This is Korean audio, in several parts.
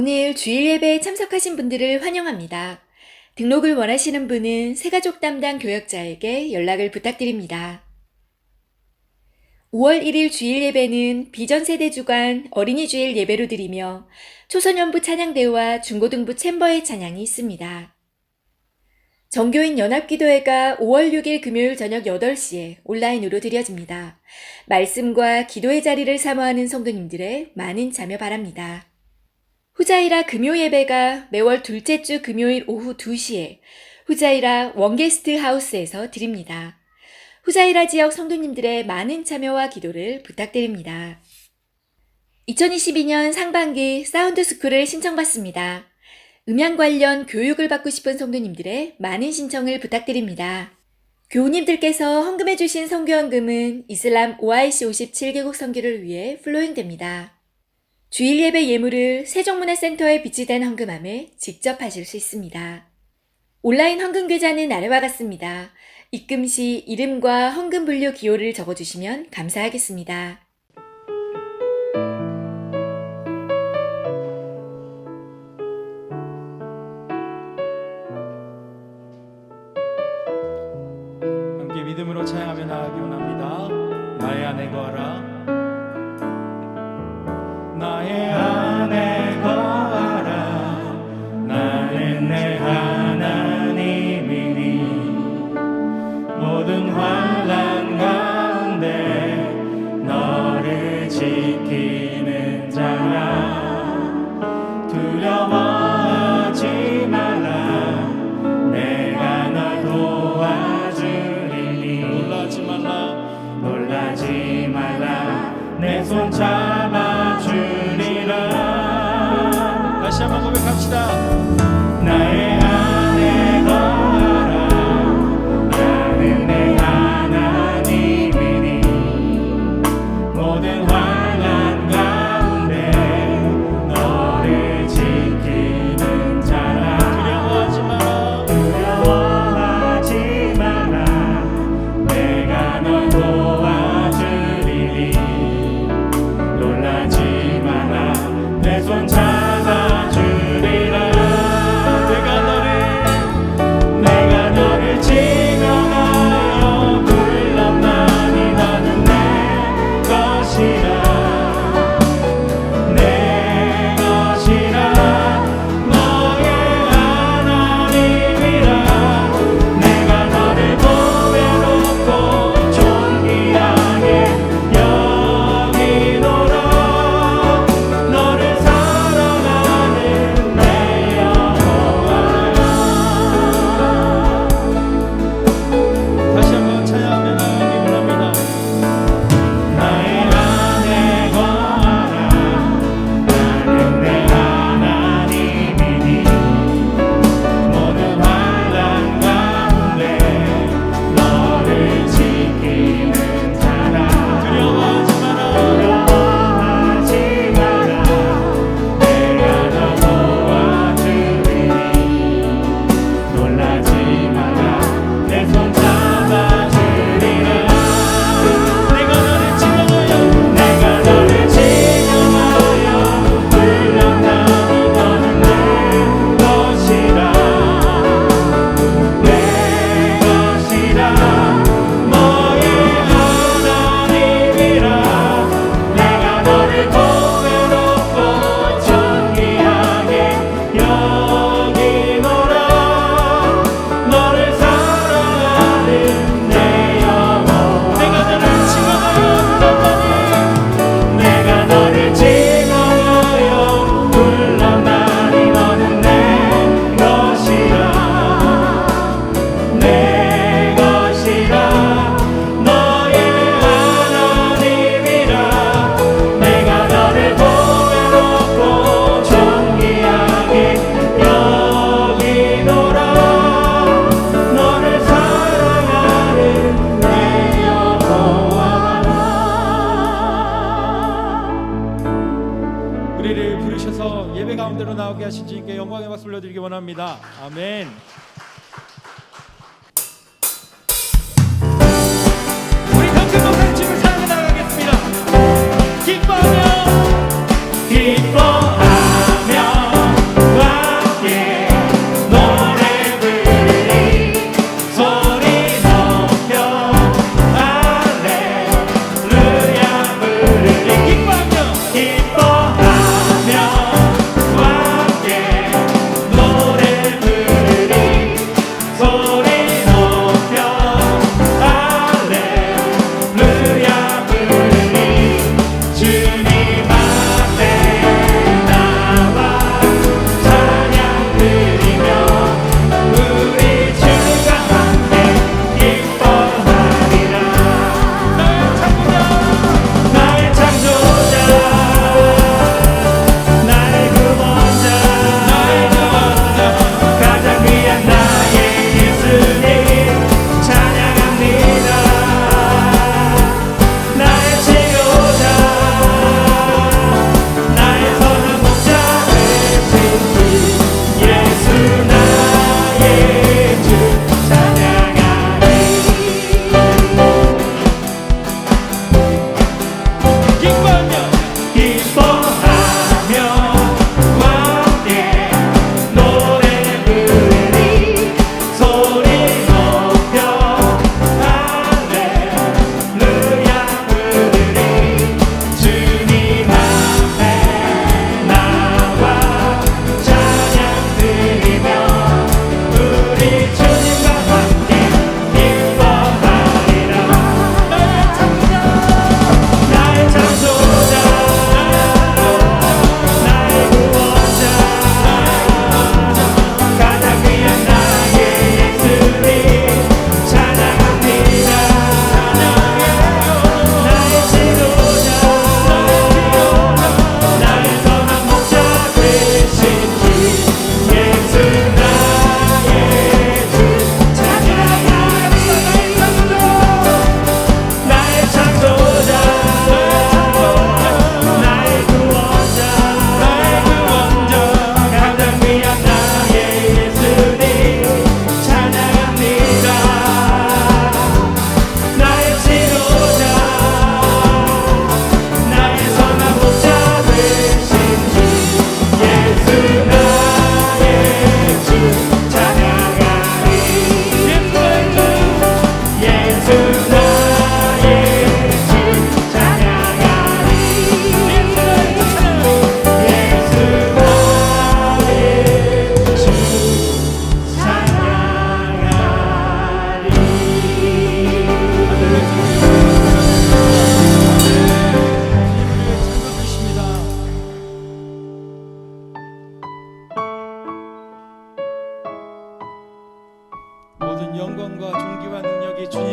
오늘 주일 예배에 참석하신 분들을 환영합니다. 등록을 원하시는 분은 새가족 담당 교역자에게 연락을 부탁드립니다. 5월 1일 주일 예배는 비전세대 주간 어린이 주일 예배로 드리며 초소년부 찬양대와 중고등부 챔버의 찬양이 있습니다. 정교인 연합기도회가 5월 6일 금요일 저녁 8시에 온라인으로 드려집니다. 말씀과 기도의 자리를 사모하는 성도님들의 많은 참여 바랍니다. 후자이라 금요 예배가 매월 둘째 주 금요일 오후 2시에 후자이라 원게스트 하우스에서 드립니다. 후자이라 지역 성도님들의 많은 참여와 기도를 부탁드립니다. 2022년 상반기 사운드 스쿨을 신청받습니다. 음향 관련 교육을 받고 싶은 성도님들의 많은 신청을 부탁드립니다. 교우님들께서 헌금해 주신 선교헌금은 이슬람 OIC 57개국 선교를 위해 플로잉됩니다. 주일 예배 예물을 세종문화센터에 비치된 헌금함에 직접 하실 수 있습니다. 온라인 헌금 계좌는 아래와 같습니다. 입금 시 이름과 헌금 분류 기호를 적어주시면 감사하겠습니다. 함께 믿음으로 찬양하며 나아가기 원합니다. 나의 안에 거하라. 나의 안에 거하라. 나는 내 하나님이니 모든 환난 가운데 너를 지키는 자라. 두려워하지 말라. 내가 널 도와주리니 놀라지 말라. 내 손 잡아주리라. 다시 한번 고백합시다. 나의 안에 거하라. 나는 내 하나님이니 모든 환난 가운데 너를 지키는 자라. 두려워하지 마라. 내가 널 도와주리니 놀라지 마라. 내 손 잡아주리라. 내가 너를 지명하여 불렀나니 너는 내 것이라. 내 것이라. 너의 하나님이라. 내가 너를 보배롭고 존귀하게 여기노라. 너를 사랑하는 내 여호와라. 다시 한번 찬양하며 나아가기 원합니다. 나의 안에 거하라. 나는 내 하나님이니 모든 환난 가운데 너를 지키는 자라. 두려워하지 마라. 내가 널 도와주리니 놀라지 마라. 내 손 잡아주리라. 내가 너를 지명하여 불렀나니 너는 내 것이라. 내 것이라. 너의 하나님이라. 내가 너를 보배롭고 존귀하게 여기노라. 너를 사랑하는 내 영혼. 내가 너를 지명하여 불렀나니 너는 내 것이라. 내 것이라. 너의 하나님이라. 내가 너를 보배롭고 존귀하게 여기노라. 너를 사랑하는 내 여호와라. 우리를 부르셔서 예배 가운데로 나오게 하신 주님께 영광의 박수 올려드리기 원합니다. 아멘. 우리 더 큰 목소리 주님을 사랑해 나가겠습니다. 기뻐하며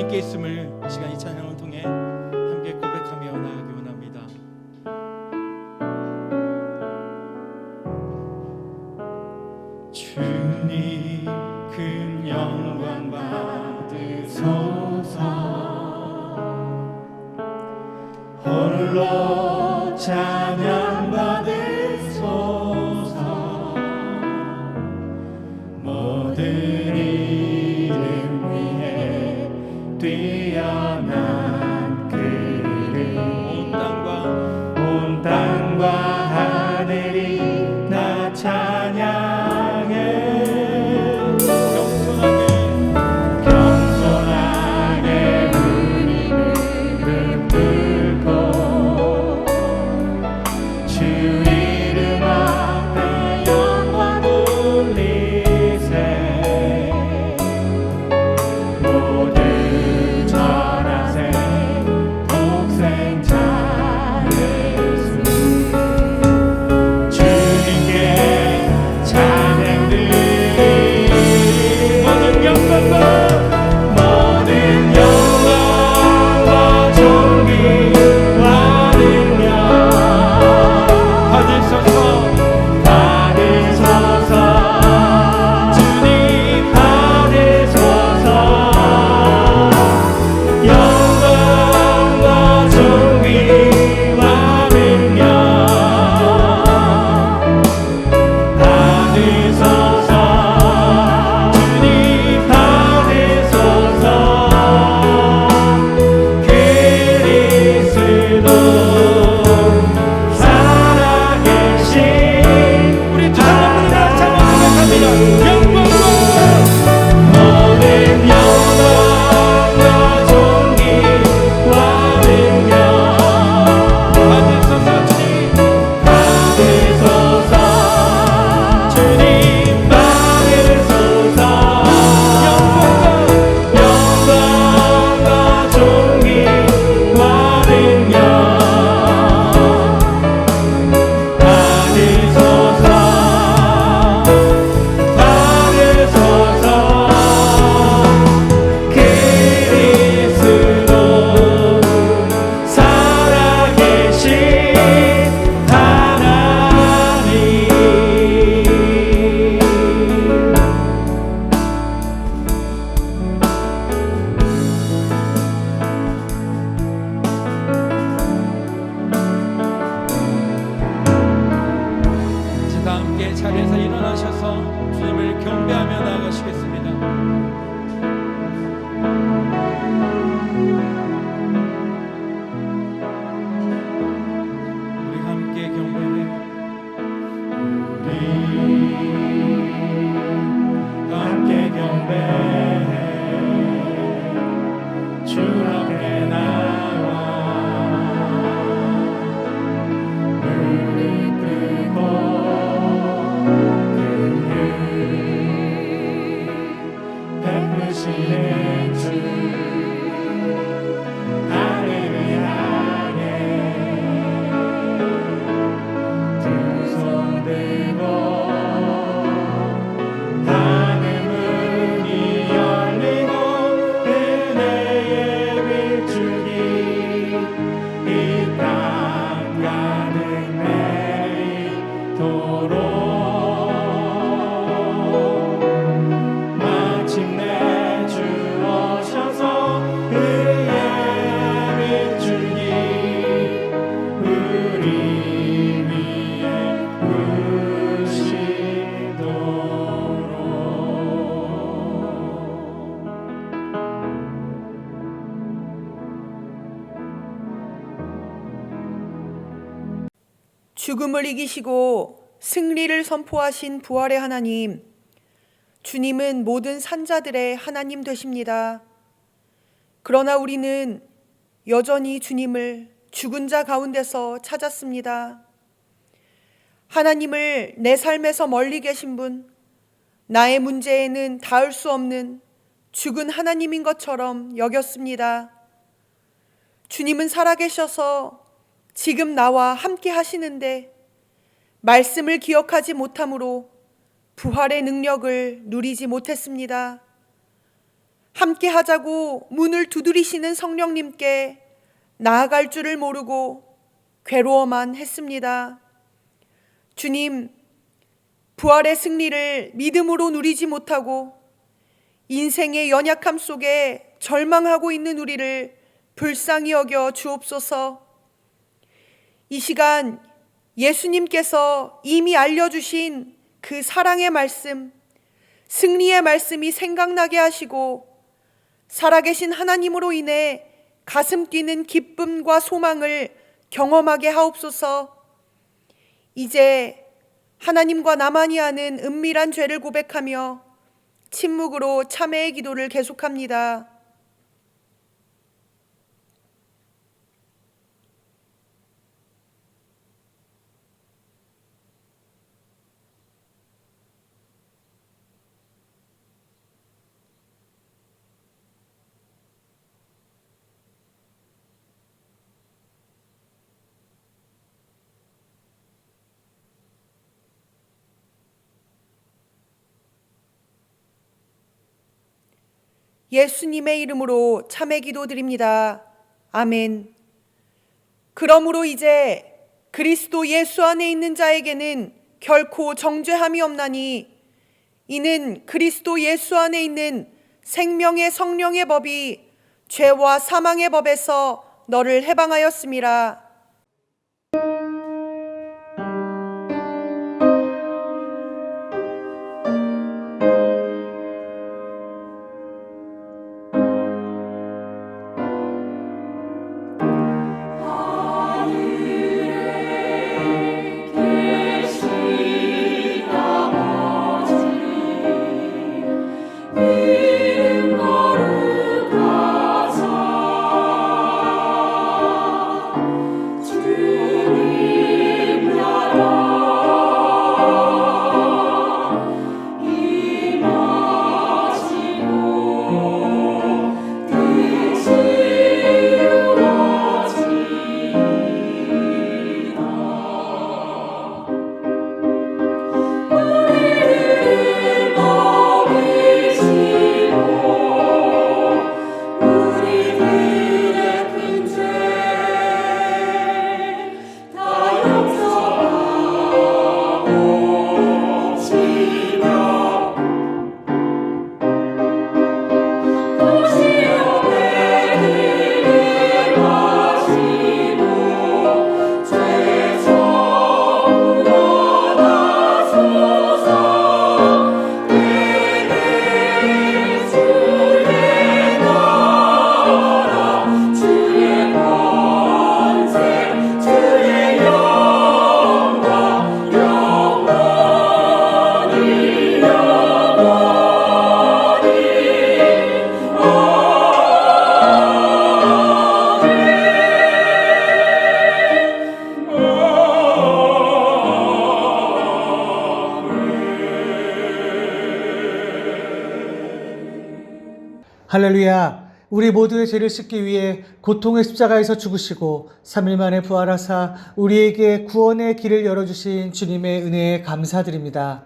주님께 있음을 이 시간 이 찬양을 통해 함께 고백하며 나아가기 원합니다. 주님 큰 영광 받으소서. 홀로 찬양 받으소서. 모든 이름 위에 뛰어난 그 이름 온 땅과 하늘이 다 찬양해. 겸손하게 우리 무릎 꿇고 주 이름 앞에 영광 돌리세. 모두 절하세 독생자 예수. 주님께 찬양 드리. 모든 영광과 존귀와 능력 받으소서. 주님 받으소서. 영광과 존귀와 능력 받으소서. 주님 받으소서. 그리스도 살아계신. 우리 두 사람들 다 찬양 고백합니다. 모든 영광과 존귀와 능력 받으소서. 주님 받으소서. 영광과 존귀와 능력 받으소서. 그리스도 살아계신 하나님. 자, 다 함께 자리에서 일어나셔서 주님을 경배하며 나아가시겠습니다. 우리 함께 경배해. 우리 함께 경배해. 주 앞에 나와 무릎 꿇고 베푸시는 주 하늘을 향해 두 손 들고 하늘 문이 열리고 은혜의 빛주기 이 땅 가득 내리도록 마침내 주 오셔서 의의 빛주기 우리 위에 부시도록. 죽음을 이기시고 승리를 선포하신 부활의 하나님, 주님은 모든 산자들의 하나님 되십니다. 그러나 우리는 여전히 주님을 죽은 자 가운데서 찾았습니다. 하나님을 내 삶에서 멀리 계신 분, 나의 문제에는 닿을 수 없는 죽은 하나님인 것처럼 여겼습니다. 주님은 살아계셔서 지금 나와 함께 하시는데 말씀을 기억하지 못함으로 부활의 능력을 누리지 못했습니다. 함께 하자고 문을 두드리시는 성령님께 나아갈 줄을 모르고 괴로워만 했습니다. 주님, 부활의 승리를 믿음으로 누리지 못하고 인생의 연약함 속에 절망하고 있는 우리를 불쌍히 여겨 주옵소서. 이 시간 예수님께서 이미 알려주신 그 사랑의 말씀, 승리의 말씀이 생각나게 하시고 살아계신 하나님으로 인해 가슴 뛰는 기쁨과 소망을 경험하게 하옵소서. 이제 하나님과 나만이 아는 은밀한 죄를 고백하며 침묵으로 참회의 기도를 계속합니다. 예수님의 이름으로 참회 기도 드립니다. 아멘. 그러므로 이제 그리스도 예수 안에 있는 자에게는 결코 정죄함이 없나니 이는 그리스도 예수 안에 있는 생명의 성령의 법이 죄와 사망의 법에서 너를 해방하였음이라. 할렐루야. 우리 모두의 죄를 씻기 위해 고통의 십자가에서 죽으시고 3일 만에 부활하사 우리에게 구원의 길을 열어주신 주님의 은혜에 감사드립니다.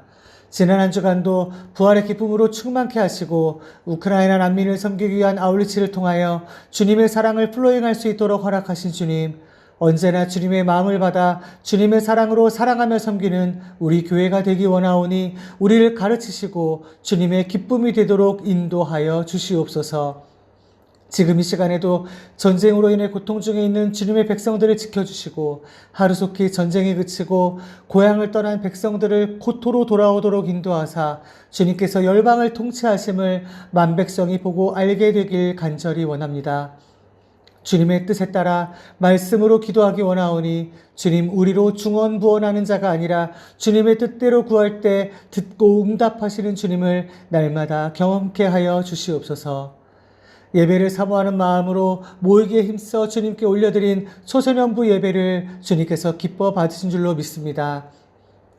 지난 한 주간도 부활의 기쁨으로 충만케 하시고 우크라이나 난민을 섬기기 위한 아울리치를 통하여 주님의 사랑을 플로잉할 수 있도록 허락하신 주님, 언제나 주님의 마음을 받아 주님의 사랑으로 사랑하며 섬기는 우리 교회가 되기 원하오니 우리를 가르치시고 주님의 기쁨이 되도록 인도하여 주시옵소서. 지금 이 시간에도 전쟁으로 인해 고통 중에 있는 주님의 백성들을 지켜주시고 하루속히 전쟁이 그치고 고향을 떠난 백성들을 고토로 돌아오도록 인도하사 주님께서 열방을 통치하심을 만백성이 보고 알게 되길 간절히 원합니다. 주님의 뜻에 따라 말씀으로 기도하기 원하오니 주님, 우리로 중언부언하는 자가 아니라 주님의 뜻대로 구할 때 듣고 응답하시는 주님을 날마다 경험케 하여 주시옵소서. 예배를 사모하는 마음으로 모이기에 힘써 주님께 올려드린 초소년부 예배를 주님께서 기뻐 받으신 줄로 믿습니다.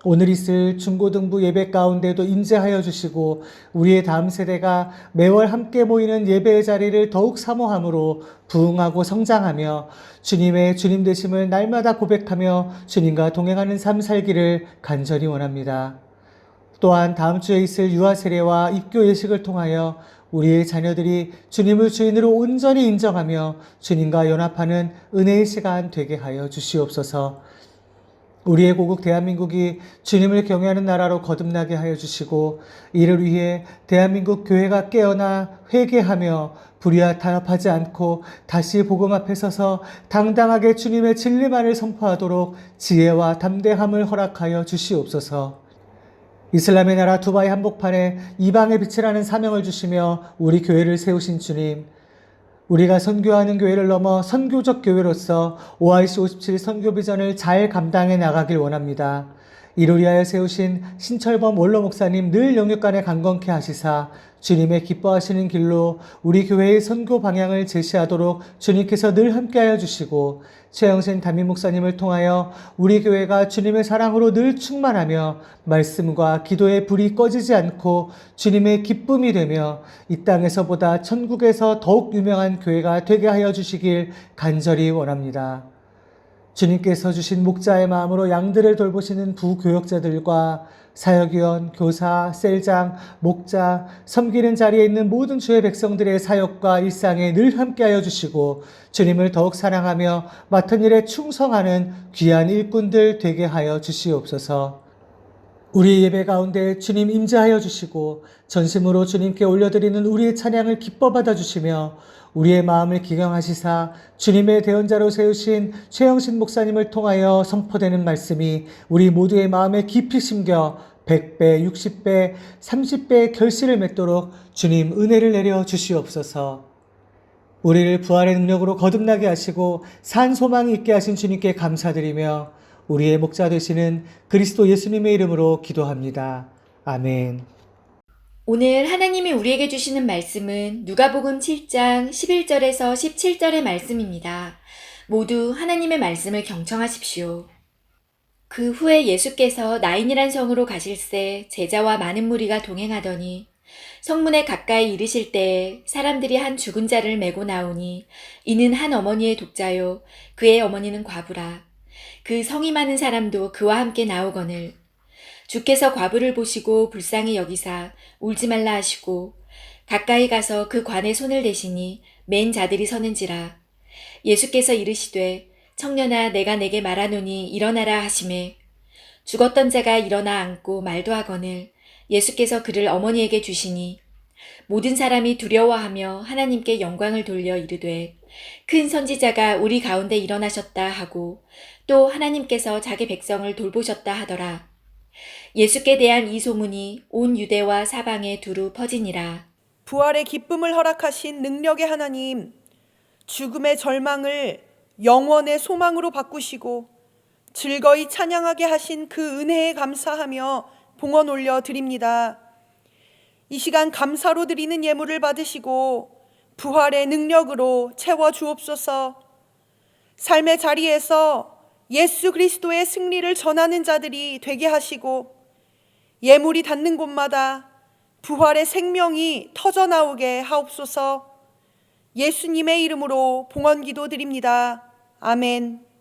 오늘 있을 중고등부 예배 가운데도 임재하여 주시고 우리의 다음 세대가 매월 함께 모이는 예배의 자리를 더욱 사모함으로 부흥하고 성장하며 주님의 주님 되심을 날마다 고백하며 주님과 동행하는 삶 살기를 간절히 원합니다. 또한 다음 주에 있을 유아 세례와 입교 예식을 통하여 우리의 자녀들이 주님을 주인으로 온전히 인정하며 주님과 연합하는 은혜의 시간 되게 하여 주시옵소서. 우리의 고국 대한민국이 주님을 경외하는 나라로 거듭나게 하여 주시고 이를 위해 대한민국 교회가 깨어나 회개하며 불의와 타협하지 않고 다시 복음 앞에 서서 당당하게 주님의 진리만을 선포하도록 지혜와 담대함을 허락하여 주시옵소서. 이슬람의 나라 두바이 한복판에 이방의 빛이라는 사명을 주시며 우리 교회를 세우신 주님, 우리가 선교하는 교회를 넘어 선교적 교회로서 OIC 57 선교 비전을 잘 감당해 나가길 원합니다. 이를 위하여 세우신 신철범 원로 목사님 늘 영육간에 강건케 하시사 주님의 기뻐하시는 길로 우리 교회의 선교 방향을 제시하도록 주님께서 늘 함께하여 주시고 최영신 담임 목사님을 통하여 우리 교회가 주님의 사랑으로 늘 충만하며 말씀과 기도의 불이 꺼지지 않고 주님의 기쁨이 되며 이 땅에서보다 천국에서 더욱 유명한 교회가 되게 하여 주시길 간절히 원합니다. 주님께서 주신 목자의 마음으로 양들을 돌보시는 부교역자들과 사역위원, 교사, 셀장, 목자, 섬기는 자리에 있는 모든 주의 백성들의 사역과 일상에 늘 함께하여 주시고 주님을 더욱 사랑하며 맡은 일에 충성하는 귀한 일꾼들 되게 하여 주시옵소서. 우리 예배 가운데 주님 임재하여 주시고 전심으로 주님께 올려드리는 우리의 찬양을 기뻐 받아주시며 우리의 마음을 기경하시사 주님의 대언자로 세우신 최영신 목사님을 통하여 선포되는 말씀이 우리 모두의 마음에 깊이 심겨 100배, 60배, 30배의 결실을 맺도록 주님 은혜를 내려 주시옵소서. 우리를 부활의 능력으로 거듭나게 하시고 산 소망이 있게 하신 주님께 감사드리며 우리의 목자 되시는 그리스도 예수님의 이름으로 기도합니다. 아멘. 오늘 하나님이 우리에게 주시는 말씀은 누가복음 7장 11절에서 17절의 말씀입니다. 모두 하나님의 말씀을 경청하십시오. 그 후에 예수께서 나인이란 성으로 가실새 제자와 많은 무리가 동행하더니 성문에 가까이 이르실 때에 사람들이 한 죽은 자를 메고 나오니 이는 한 어머니의 독자요 그의 어머니는 과부라. 그 성이 많은 사람도 그와 함께 나오거늘 주께서 과부를 보시고 불쌍히 여기사 울지 말라 하시고 가까이 가서 그 관에 손을 대시니 맨 자들이 서는지라. 예수께서 이르시되 청년아 내가 내게 말하노니 일어나라 하시매 죽었던 자가 일어나 앉고 말도 하거늘 예수께서 그를 어머니에게 주시니 모든 사람이 두려워하며 하나님께 영광을 돌려 이르되 큰 선지자가 우리 가운데 일어나셨다 하고 또 하나님께서 자기 백성을 돌보셨다 하더라. 예수께 대한 이 소문이 온 유대와 사방에 두루 퍼지니라. 부활의 기쁨을 허락하신 능력의 하나님, 죽음의 절망을 영원의 소망으로 바꾸시고 즐거이 찬양하게 하신 그 은혜에 감사하며 봉헌 올려 드립니다. 이 시간 감사로 드리는 예물을 받으시고 부활의 능력으로 채워 주옵소서. 삶의 자리에서 예수 그리스도의 승리를 전하는 자들이 되게 하시고 예물이 닿는 곳마다 부활의 생명이 터져나오게 하옵소서. 예수님의 이름으로 봉헌 기도 드립니다. 아멘.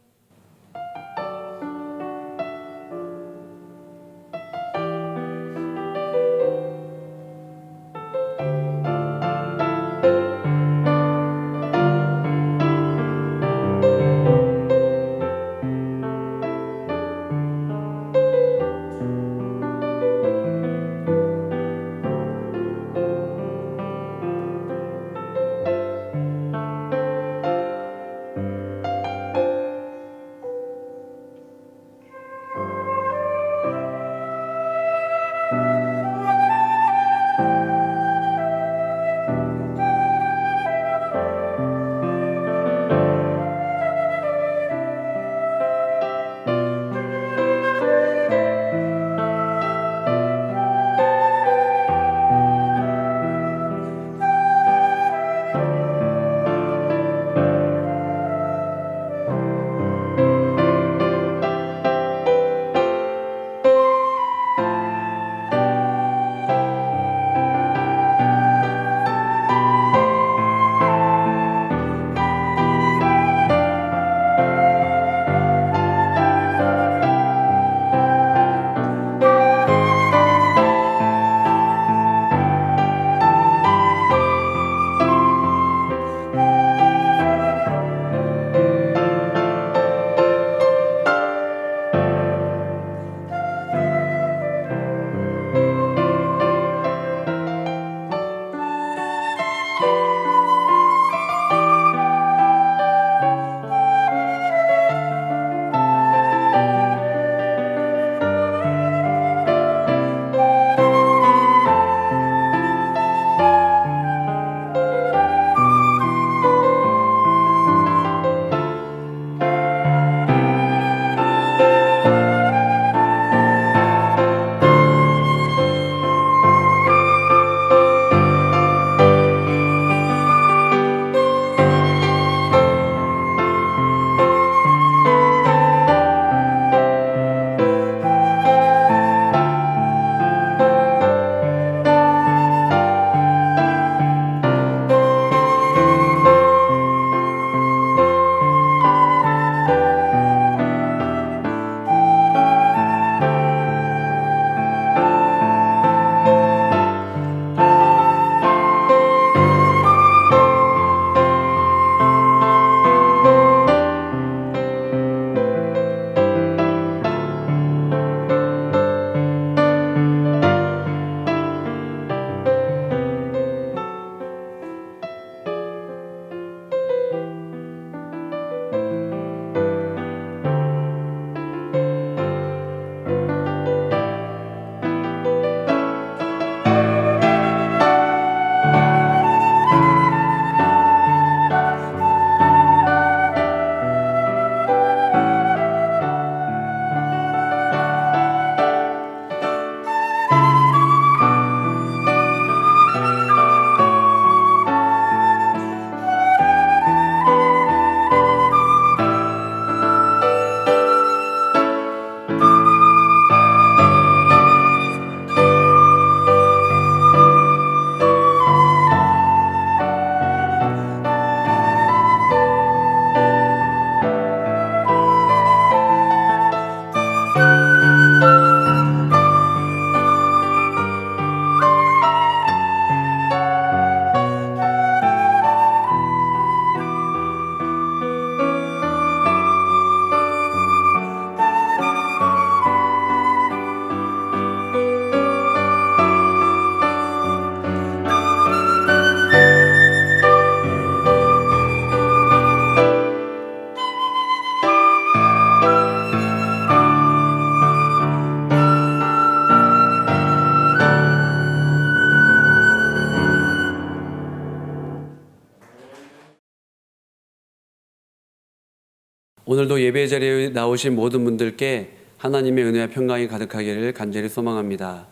오늘도 예배 자리에 나오신 모든 분들께 하나님의 은혜와 평강이 가득하기를 간절히 소망합니다.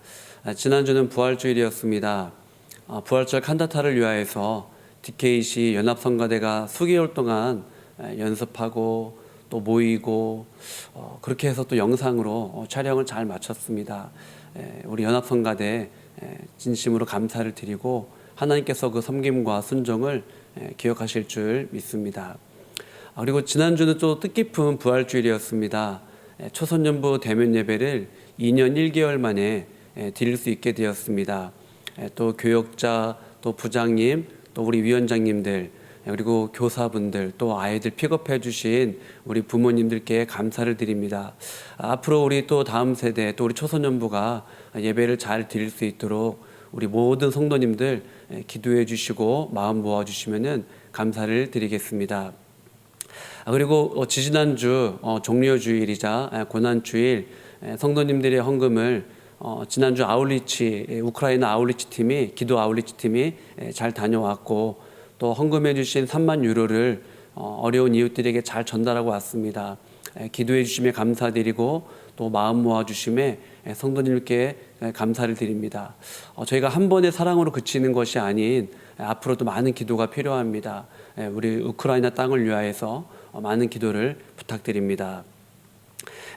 지난주는 부활주일이었습니다. 부활절 칸타타를 위하여서 DKC 연합성가대가 수개월 동안 연습하고 또 모이고 그렇게 해서 또 영상으로 촬영을 잘 마쳤습니다. 우리 연합성가대 진심으로 감사를 드리고 하나님께서 그 섬김과 순종을 기억하실 줄 믿습니다. 그리고 지난주는 또 뜻깊은 부활주일이었습니다. 초선연부 대면 예배를 2년 1개월 만에 드릴 수 있게 되었습니다. 또 교역자, 또 부장님, 또 우리 위원장님들, 그리고 교사분들, 또 아이들 픽업해 주신 우리 부모님들께 감사를 드립니다. 앞으로 우리 또 다음 세대, 또 우리 초선연부가 예배를 잘 드릴 수 있도록 우리 모든 성도님들 기도해 주시고 마음 모아 주시면은 감사를 드리겠습니다. 그리고 지지난주 종료주일이자 고난주일 성도님들의 헌금을 지난주 아울리치, 우크라이나 아울리치 팀이, 기도 아울리치 팀이 잘 다녀왔고 또 헌금해 주신 3만 유로를 어려운 이웃들에게 잘 전달하고 왔습니다. 기도해 주심에 감사드리고 또 마음 모아 주심에 성도님께 감사를 드립니다. 저희가 한 번의 사랑으로 그치는 것이 아닌 앞으로도 많은 기도가 필요합니다. 우리 우크라이나 땅을 위하여서 많은 기도를 부탁드립니다.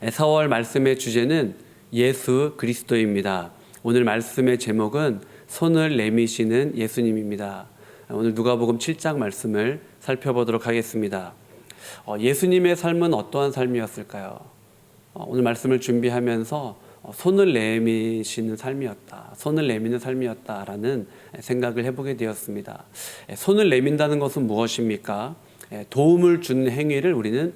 4월 말씀의 주제는 예수 그리스도입니다. 오늘 말씀의 제목은 손을 내미시는 예수님입니다. 오늘 누가복음 7장 말씀을 살펴보도록 하겠습니다. 예수님의 삶은 어떠한 삶이었을까요? 오늘 말씀을 준비하면서 손을 내미시는 삶이었다. 손을 내미는 삶이었다라는 생각을 해보게 되었습니다. 손을 내민다는 것은 무엇입니까? 도움을 주는 행위를 우리는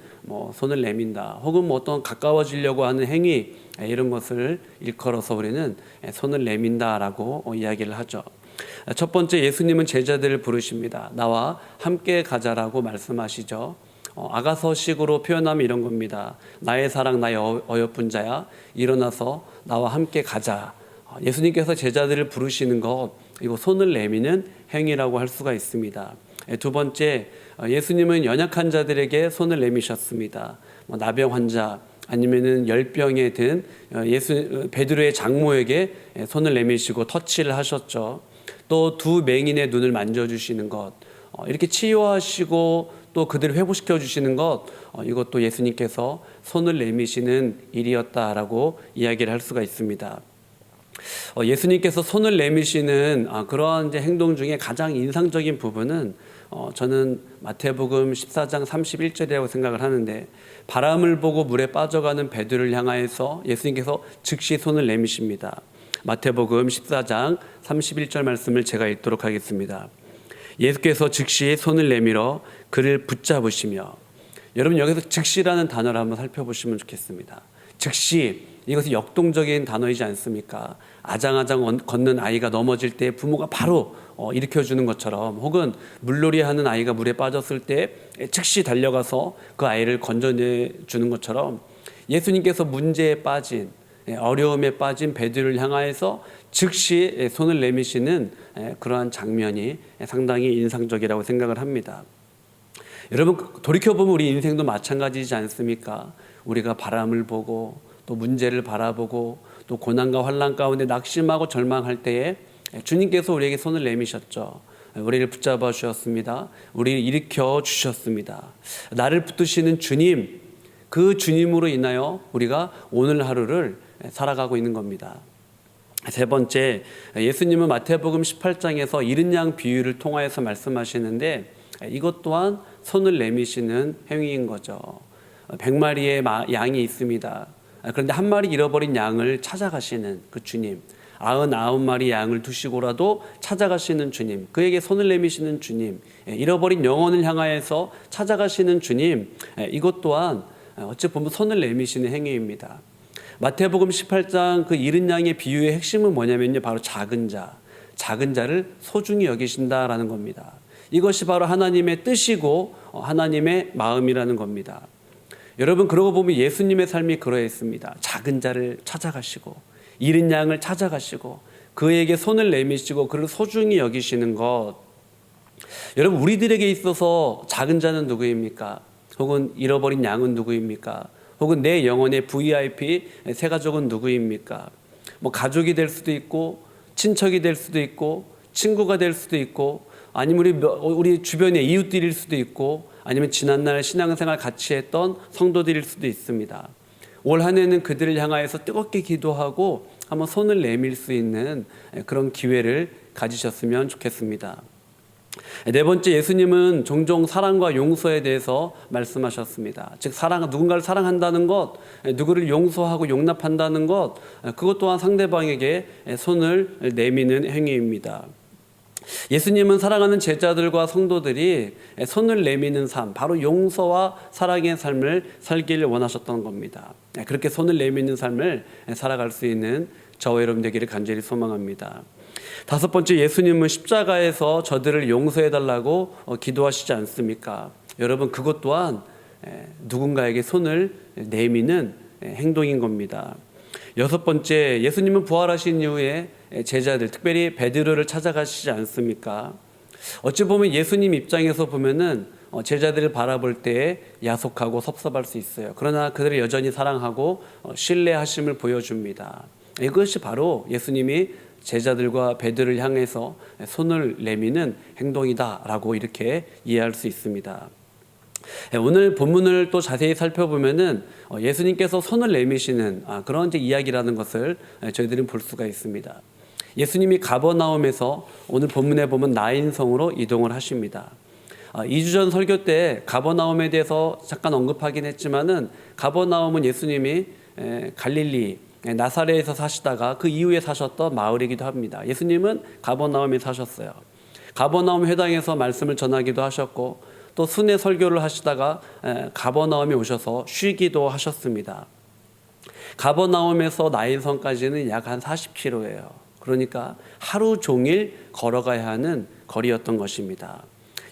손을 내민다. 혹은 어떤 가까워지려고 하는 행위, 이런 것을 일컬어서 우리는 손을 내민다라고 이야기를 하죠. 첫 번째, 예수님은 제자들을 부르십니다. 나와 함께 가자라고 말씀하시죠. 아가서식으로 표현하면 이런 겁니다. 나의 사랑, 나의 어여쁜 자야, 일어나서 나와 함께 가자. 예수님께서 제자들을 부르시는 것, 이거 손을 내미는 행위라고 할 수가 있습니다. 두 번째, 예수님은 연약한 자들에게 손을 내미셨습니다. 나병 환자, 아니면은 열병에 든 베드로의 장모에게 손을 내미시고 터치를 하셨죠. 또 두 맹인의 눈을 만져주시는 것, 이렇게 치유하시고 또 그들을 회복시켜 주시는 것, 이것도 예수님께서 손을 내미시는 일이었다라고 이야기를 할 수가 있습니다. 예수님께서 손을 내미시는 그러한 이제 행동 중에 가장 인상적인 부분은 저는 마태복음 14장 31절이라고 생각을 하는데, 바람을 보고 물에 빠져가는 베드로를 향하여서 예수님께서 즉시 손을 내미십니다. 마태복음 14장 31절 말씀을 제가 읽도록 하겠습니다. 예수께서 즉시 손을 내밀어 그를 붙잡으시며, 여러분 여기서 즉시라는 단어를 한번 살펴보시면 좋겠습니다. 즉시, 이것은 역동적인 단어이지 않습니까? 아장아장 걷는 아이가 넘어질 때 부모가 바로 일으켜주는 것처럼, 혹은 물놀이하는 아이가 물에 빠졌을 때 즉시 달려가서 그 아이를 건져내주는 것처럼, 예수님께서 문제에 빠진, 어려움에 빠진 베드로를 향하여서 즉시 손을 내미시는 그러한 장면이 상당히 인상적이라고 생각을 합니다. 여러분, 돌이켜보면 우리 인생도 마찬가지지 않습니까? 우리가 바람을 보고 또 문제를 바라보고 또 고난과 환난 가운데 낙심하고 절망할 때에 주님께서 우리에게 손을 내미셨죠. 우리를 붙잡아 주셨습니다. 우리를 일으켜 주셨습니다. 나를 붙드시는 주님, 그 주님으로 인하여 우리가 오늘 하루를 살아가고 있는 겁니다. 세 번째, 예수님은 마태복음 18장에서 이른 양 비유를 통하여서 말씀하시는데, 이것 또한 손을 내미시는 행위인 거죠. 100마리의 양이 있습니다. 그런데 한 마리 잃어버린 양을 찾아가시는 그 주님, 99마리 양을 두시고라도 찾아가시는 주님, 그에게 손을 내미시는 주님, 잃어버린 영혼을 향하여서 찾아가시는 주님, 이것 또한 어찌 보면 손을 내미시는 행위입니다. 마태복음 18장 그 잃은 양의 비유의 핵심은 뭐냐면요, 바로 작은 자를 소중히 여기신다라는 겁니다. 이것이 바로 하나님의 뜻이고 하나님의 마음이라는 겁니다. 여러분, 그러고 보면 예수님의 삶이 그러했습니다. 작은 자를 찾아가시고 잃은 양을 찾아가시고 그에게 손을 내미시고 그를 소중히 여기시는 것. 여러분, 우리들에게 있어서 작은 자는 누구입니까? 혹은 잃어버린 양은 누구입니까? 혹은 내 영혼의 VIP 새 가족은 누구입니까? 뭐 가족이 될 수도 있고 친척이 될 수도 있고 친구가 될 수도 있고 아니면 우리 주변의 이웃들일 수도 있고 아니면 지난날 신앙생활 같이 했던 성도들일 수도 있습니다. 올 한 해는 그들을 향하여서 뜨겁게 기도하고 한번 손을 내밀 수 있는 그런 기회를 가지셨으면 좋겠습니다. 네 번째, 예수님은 종종 사랑과 용서에 대해서 말씀하셨습니다. 즉 누군가를 사랑한다는 것, 누구를 용서하고 용납한다는 것, 그것 또한 상대방에게 손을 내미는 행위입니다. 예수님은 사랑하는 제자들과 성도들이 손을 내미는 삶, 바로 용서와 사랑의 삶을 살기를 원하셨던 겁니다. 그렇게 손을 내미는 삶을 살아갈 수 있는 저와 여러분 되기를 간절히 소망합니다. 다섯 번째, 예수님은 십자가에서 저들을 용서해달라고 기도하시지 않습니까? 여러분, 그것 또한 누군가에게 손을 내미는 행동인 겁니다. 여섯 번째, 예수님은 부활하신 이후에 제자들, 특별히 베드로를 찾아가시지 않습니까? 어찌 보면 예수님 입장에서 보면은 제자들을 바라볼 때 야속하고 섭섭할 수 있어요. 그러나 그들을 여전히 사랑하고 신뢰하심을 보여줍니다. 이것이 바로 예수님이 제자들과 베드로를 향해서 손을 내미는 행동이다라고 이렇게 이해할 수 있습니다. 오늘 본문을 또 자세히 살펴보면은 예수님께서 손을 내미시는 그런 이야기라는 것을 저희들은 볼 수가 있습니다. 예수님이 가버나움에서 오늘 본문에 보면 나인성으로 이동을 하십니다. 2주 전 설교 때 가버나움에 대해서 잠깐 언급하긴 했지만은 가버나움은 예수님이 갈릴리 나사렛에서 사시다가 그 이후에 사셨던 마을이기도 합니다. 예수님은 가버나움에 사셨어요. 가버나움 회당에서 말씀을 전하기도 하셨고 또 순회 설교를 하시다가 가버나움에 오셔서 쉬기도 하셨습니다. 가버나움에서 나인성까지는 약 한 40km예요. 그러니까 하루 종일 걸어가야 하는 거리였던 것입니다.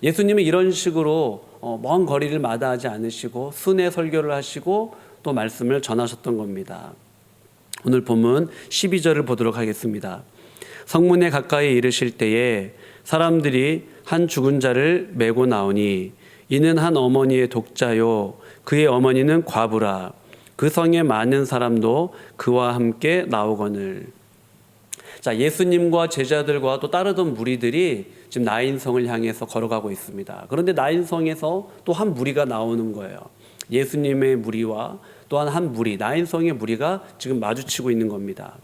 예수님은 이런 식으로 먼 거리를 마다하지 않으시고 순회 설교를 하시고 또 말씀을 전하셨던 겁니다. 오늘 본문 12절을 보도록 하겠습니다. 성문에 가까이 이르실 때에 사람들이 한 죽은 자를 메고 나오니 이는 한 어머니의 독자요 그의 어머니는 과부라. 그 성에 많은 사람도 그와 함께 나오거늘. 자, 예수님과 제자들과 또 따르던 무리들이 지금 나인성을 향해서 걸어가고 있습니다. 그런데 나인성에서 또 한 무리가 나오는 거예요. 예수님의 무리와 또한 한 무리, 나인성의 무리가 지금 마주치고 있는 겁니다.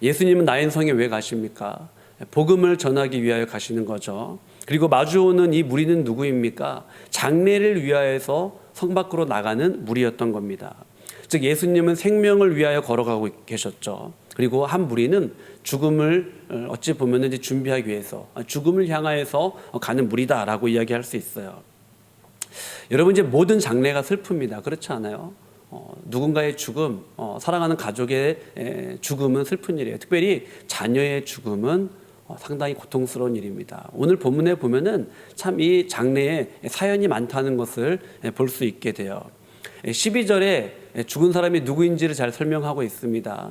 예수님은 나인성에 왜 가십니까? 복음을 전하기 위하여 가시는 거죠. 그리고 마주오는 이 무리는 누구입니까? 장례를 위하여서 성 밖으로 나가는 무리였던 겁니다. 즉 예수님은 생명을 위하여 걸어가고 계셨죠. 그리고 한 무리는 죽음을 어찌 보면 이제 준비하기 위해서 죽음을 향하여서 가는 무리다라고 이야기할 수 있어요. 여러분, 이제 모든 장례가 슬픕니다. 그렇지 않아요? 누군가의 죽음, 사랑하는 가족의 죽음은 슬픈 일이에요. 특별히 자녀의 죽음은 상당히 고통스러운 일입니다. 오늘 본문에 보면은 참 이 장례에 사연이 많다는 것을 볼 수 있게 돼요. 12절에 죽은 사람이 누구인지를 잘 설명하고 있습니다.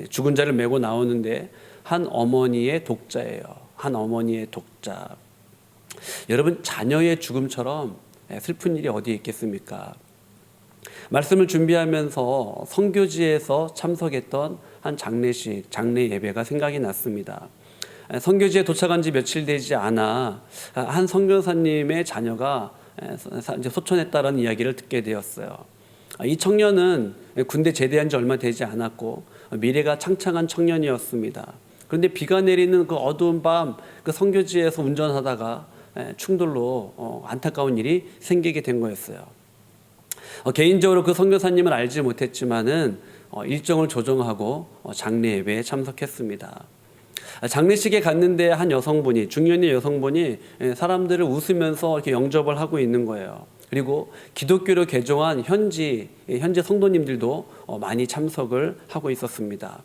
죽은 자를 메고 나오는데 한 어머니의 독자예요. 한 어머니의 독자. 여러분, 자녀의 죽음처럼 슬픈 일이 어디에 있겠습니까? 말씀을 준비하면서 선교지에서 참석했던 한 장례식, 장례 예배가 생각이 났습니다. 선교지에 도착한 지 며칠 되지 않아 한 선교사님의 자녀가 이제 소천했다라는 이야기를 듣게 되었어요. 이 청년은 군대 제대한 지 얼마 되지 않았고 미래가 창창한 청년이었습니다. 그런데 비가 내리는 그 어두운 밤 그 선교지에서 운전하다가 충돌로 안타까운 일이 생기게 된 거였어요. 개인적으로 그 선교사님을 알지 못했지만은 일정을 조정하고 장례 예배에 참석했습니다. 장례식에 갔는데 한 여성분이, 중년의 여성분이 사람들을 웃으면서 이렇게 영접을 하고 있는 거예요. 그리고 기독교로 개종한 현재 성도님들도 많이 참석을 하고 있었습니다.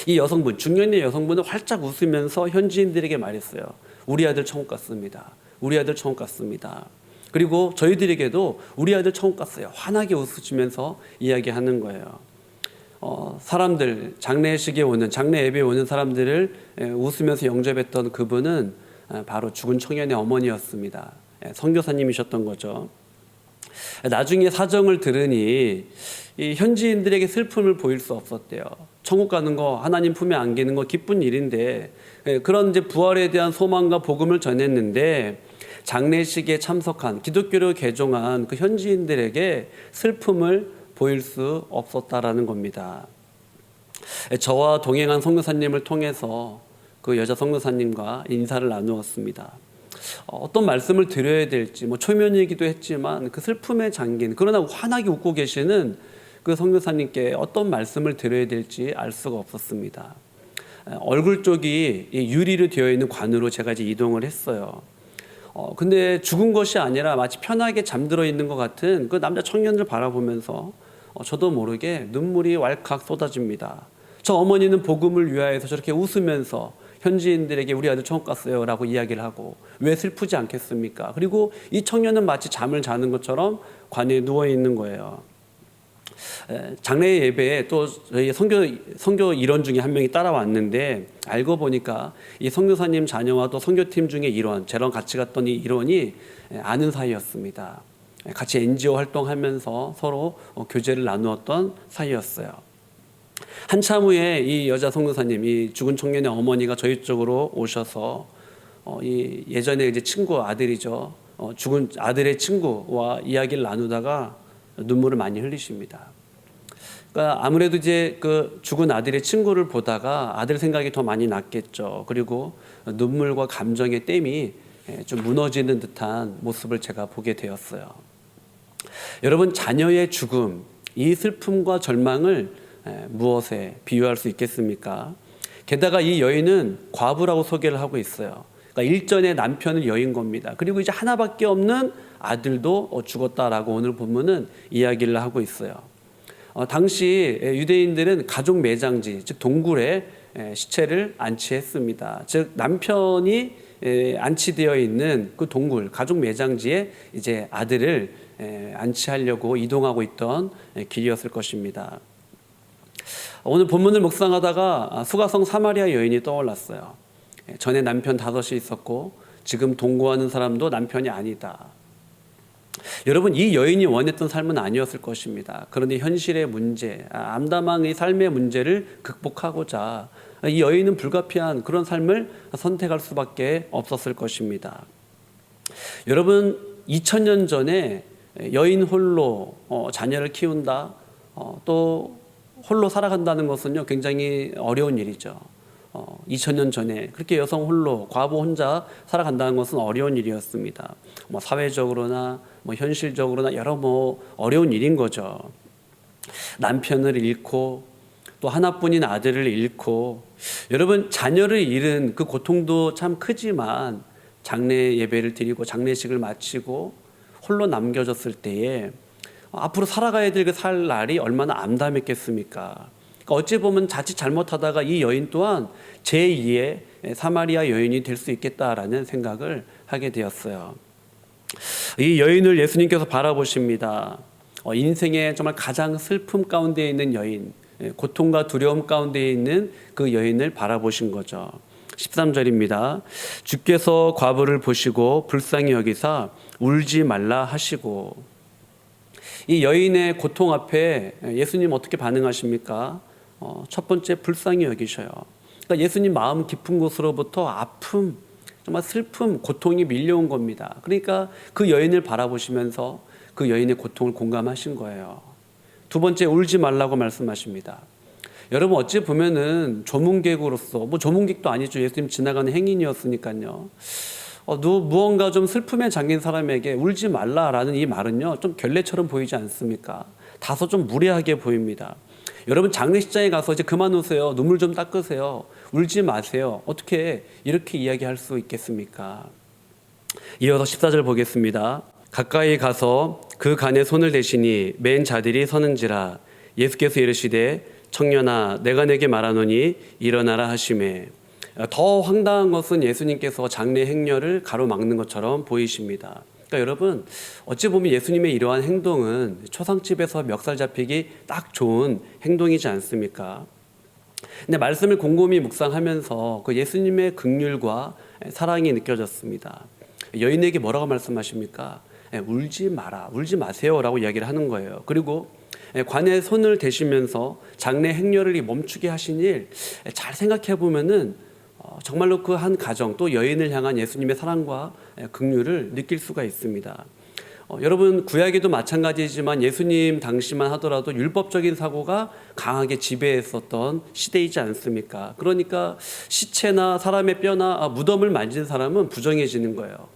이 여성분, 중년의 여성분은 활짝 웃으면서 현지인들에게 말했어요. 우리 아들 천국 갔습니다. 우리 아들 천국 갔습니다. 그리고 저희들에게도 우리 아들 천국 갔어요. 환하게 웃으시면서 이야기하는 거예요. 사람들, 장례식에 오는, 장례 예배에 오는 사람들을 웃으면서 영접했던 그분은 바로 죽은 청년의 어머니였습니다. 선교사님이셨던 거죠. 나중에 사정을 들으니 이 현지인들에게 슬픔을 보일 수 없었대요. 천국 가는 거, 하나님 품에 안기는 거 기쁜 일인데, 그런 이제 부활에 대한 소망과 복음을 전했는데 장례식에 참석한 기독교를 개종한 그 현지인들에게 슬픔을 보일 수 없었다라는 겁니다. 저와 동행한 선교사님을 통해서 그 여자 선교사님과 인사를 나누었습니다. 어떤 말씀을 드려야 될지 초면이기도 했지만 그 슬픔에 잠긴, 그러나 환하게 웃고 계시는 그 선교사님께 어떤 말씀을 드려야 될지 알 수가 없었습니다. 얼굴 쪽이 유리로 되어 있는 관으로 제가 이제 이동을 했어요. 근데 죽은 것이 아니라 마치 편하게 잠들어 있는 것 같은 그 남자 청년을 바라보면서 저도 모르게 눈물이 왈칵 쏟아집니다. 저 어머니는 복음을 위하여서 저렇게 웃으면서 현지인들에게 우리 아들 천국 갔어요 라고 이야기를 하고, 왜 슬프지 않겠습니까? 그리고 이 청년은 마치 잠을 자는 것처럼 관에 누워 있는 거예요. 장례 예배에 또 저희 선교 일원 중에 한 명이 따라왔는데, 알고 보니까 이 선교사님 자녀와 또 선교팀 중에 일원, 저랑 같이 갔던 이 일원이 아는 사이였습니다. 같이 NGO 활동하면서 서로 교제를 나누었던 사이였어요. 한참 후에 이 여자 선교사님, 이 죽은 청년의 어머니가 저희 쪽으로 오셔서 이 예전에 이제 친구 아들이죠, 죽은 아들의 친구와 이야기를 나누다가 눈물을 많이 흘리십니다. 그러니까 아무래도 이제 그 죽은 아들의 친구를 보다가 아들 생각이 더 많이 났겠죠. 그리고 눈물과 감정의 댐이 좀 무너지는 듯한 모습을 제가 보게 되었어요. 여러분, 자녀의 죽음, 이 슬픔과 절망을 무엇에 비유할 수 있겠습니까? 게다가 이 여인은 과부라고 소개를 하고 있어요. 그러니까 일전에 남편을 여인 겁니다. 그리고 이제 하나밖에 없는 아들도 죽었다라고 오늘 본문은 이야기를 하고 있어요. 당시 유대인들은 가족 매장지, 즉 동굴에 시체를 안치했습니다. 즉 남편이 안치되어 있는 그 동굴, 가족 매장지에 이제 아들을 안치하려고 이동하고 있던 길이었을 것입니다. 오늘 본문을 묵상하다가 수가성 사마리아 여인이 떠올랐어요. 전에 남편 5이 있었고 지금 동거하는 사람도 남편이 아니다. 여러분, 이 여인이 원했던 삶은 아니었을 것입니다. 그런데 현실의 문제, 암담한 이 삶의 문제를 극복하고자 이 여인은 불가피한 그런 삶을 선택할 수밖에 없었을 것입니다. 여러분, 2000년 전에 여인 홀로 자녀를 키운다, 또 홀로 살아간다는 것은요 굉장히 어려운 일이죠. 2000년 전에 그렇게 여성 홀로, 과부 혼자 살아간다는 것은 어려운 일이었습니다. 사회적으로나 현실적으로나 여러 어려운 일인 거죠. 남편을 잃고 또 하나뿐인 아들을 잃고, 여러분, 자녀를 잃은 그 고통도 참 크지만 장례 예배를 드리고 장례식을 마치고 홀로 남겨졌을 때에 앞으로 살아가야 될 그 살 날이 얼마나 암담했겠습니까? 그러니까 어찌 보면 자칫 잘못하다가 이 여인 또한 제2의 사마리아 여인이 될 수 있겠다라는 생각을 하게 되었어요. 이 여인을 예수님께서 바라보십니다. 인생의 정말 가장 슬픔 가운데 있는 여인, 고통과 두려움 가운데 있는 그 여인을 바라보신 거죠. 13절입니다. 주께서 과부를 보시고 불쌍히 여기사 울지 말라 하시고. 이 여인의 고통 앞에 예수님 어떻게 반응하십니까? 첫 번째, 불쌍히 여기셔요. 그러니까 예수님 마음 깊은 곳으로부터 아픔, 정말 슬픔, 고통이 밀려온 겁니다. 그러니까 그 여인을 바라보시면서 그 여인의 고통을 공감하신 거예요. 두 번째, 울지 말라고 말씀하십니다. 여러분, 어찌 보면은 조문객으로서, 조문객도 아니죠. 예수님 지나가는 행인이었으니까요. 무언가 좀 슬픔에 잠긴 사람에게 울지 말라라는 이 말은요 좀 결례처럼 보이지 않습니까? 다소 좀 무례하게 보입니다. 여러분, 장례식장에 가서 이제 그만 우세요, 눈물 좀 닦으세요, 울지 마세요, 어떻게 이렇게 이야기할 수 있겠습니까? 이어서 14절 보겠습니다. 가까이 가서 그 간에 손을 대시니 맨 자들이 서는지라. 예수께서 이르시되 청년아, 내가 내게 말하노니 일어나라 하시매. 더 황당한 것은 예수님께서 장례 행렬을 가로막는 것처럼 보이십니다. 그러니까 여러분, 어찌 보면 예수님의 이러한 행동은 초상집에서 멱살 잡히기 딱 좋은 행동이지 않습니까? 근데 말씀을 곰곰이 묵상하면서 그 예수님의 긍휼과 사랑이 느껴졌습니다. 여인에게 뭐라고 말씀하십니까? 울지 마라, 울지 마세요라고 이야기를 하는 거예요. 그리고 관에 손을 대시면서 장래 행렬을 멈추게 하신 일 잘 생각해 보면은 정말로 그 한 가정 또 여인을 향한 예수님의 사랑과 긍휼을 느낄 수가 있습니다. 여러분 구약에도 마찬가지지만 예수님 당시만 하더라도 율법적인 사고가 강하게 지배했었던 시대이지 않습니까? 그러니까 시체나 사람의 뼈나 무덤을 만진 사람은 부정해지는 거예요.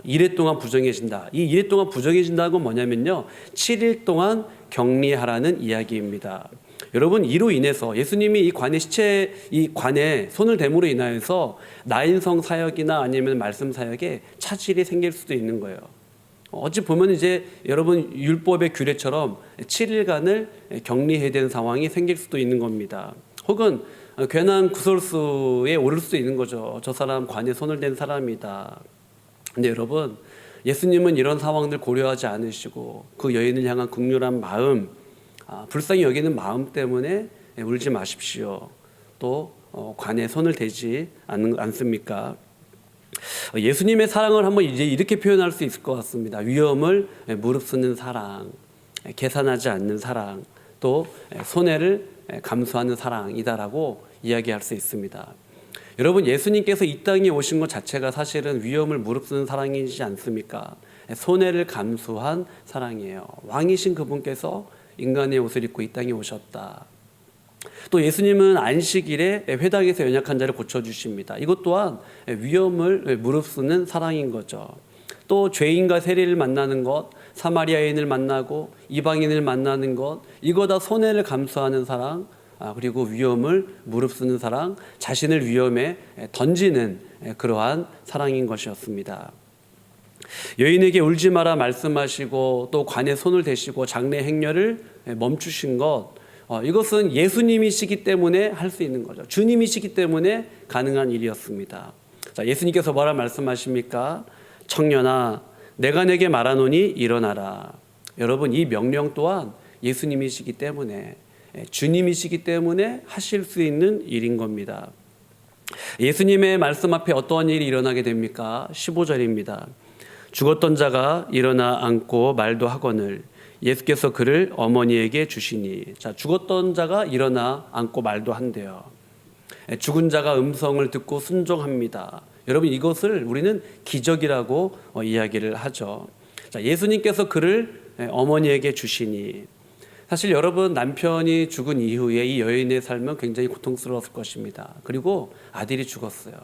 이래 동안 부정해진다. 이 이래 동안 부정해진다는 건 뭐냐면요, 7일 동안 격리하라는 이야기입니다. 여러분 이로 인해서 예수님이 이 관에 손을 댐으로 인하여서 나인성 사역이나 아니면 말씀 사역에 차질이 생길 수도 있는 거예요. 어찌 보면 이제 여러분 율법의 규례처럼 7일간을 격리해야 되는 상황이 생길 수도 있는 겁니다. 혹은 괜한 구설수에 오를 수도 있는 거죠. 저 사람 관에 손을 댄 사람이다. 근데 여러분 예수님은 이런 상황들 고려하지 않으시고 그 여인을 향한 긍휼한 마음, 불쌍히 여기는 마음 때문에 울지 마십시오. 또 관에 손을 대지 않습니까? 예수님의 사랑을 한번 이제 이렇게 표현할 수 있을 것 같습니다. 위험을 무릅쓰는 사랑, 계산하지 않는 사랑, 또 손해를 감수하는 사랑이다라고 이야기할 수 있습니다. 여러분 예수님께서 이 땅에 오신 것 자체가 사실은 위험을 무릅쓰는 사랑이지 않습니까? 손해를 감수한 사랑이에요. 왕이신 그분께서 인간의 옷을 입고 이 땅에 오셨다. 또 예수님은 안식일에 회당에서 연약한 자를 고쳐주십니다. 이것 또한 위험을 무릅쓰는 사랑인 거죠. 또 죄인과 세리를 만나는 것, 사마리아인을 만나고 이방인을 만나는 것, 이거 다 손해를 감수하는 사랑, 그리고 위험을 무릅쓰는 사랑, 자신을 위험에 던지는 그러한 사랑인 것이었습니다. 여인에게 울지 마라 말씀하시고 또 관에 손을 대시고 장래 행렬을 멈추신 것, 이것은 예수님이시기 때문에 할 수 있는 거죠. 주님이시기 때문에 가능한 일이었습니다. 자, 예수님께서 뭐라 말씀하십니까? 청년아, 내가 내게 말하노니 일어나라. 여러분 이 명령 또한 예수님이시기 때문에, 주님이시기 때문에 하실 수 있는 일인 겁니다. 예수님의 말씀 앞에 어떠한 일이 일어나게 됩니까? 15절입니다. 죽었던 자가 일어나 앉고 말도 하거늘 예수께서 그를 어머니에게 주시니. 자, 죽었던 자가 일어나 앉고 말도 한대요. 죽은 자가 음성을 듣고 순종합니다. 여러분 이것을 우리는 기적이라고 이야기를 하죠. 자, 예수님께서 그를 어머니에게 주시니. 사실 여러분 남편이 죽은 이후에 이 여인의 삶은 굉장히 고통스러웠을 것입니다. 그리고 아들이 죽었어요.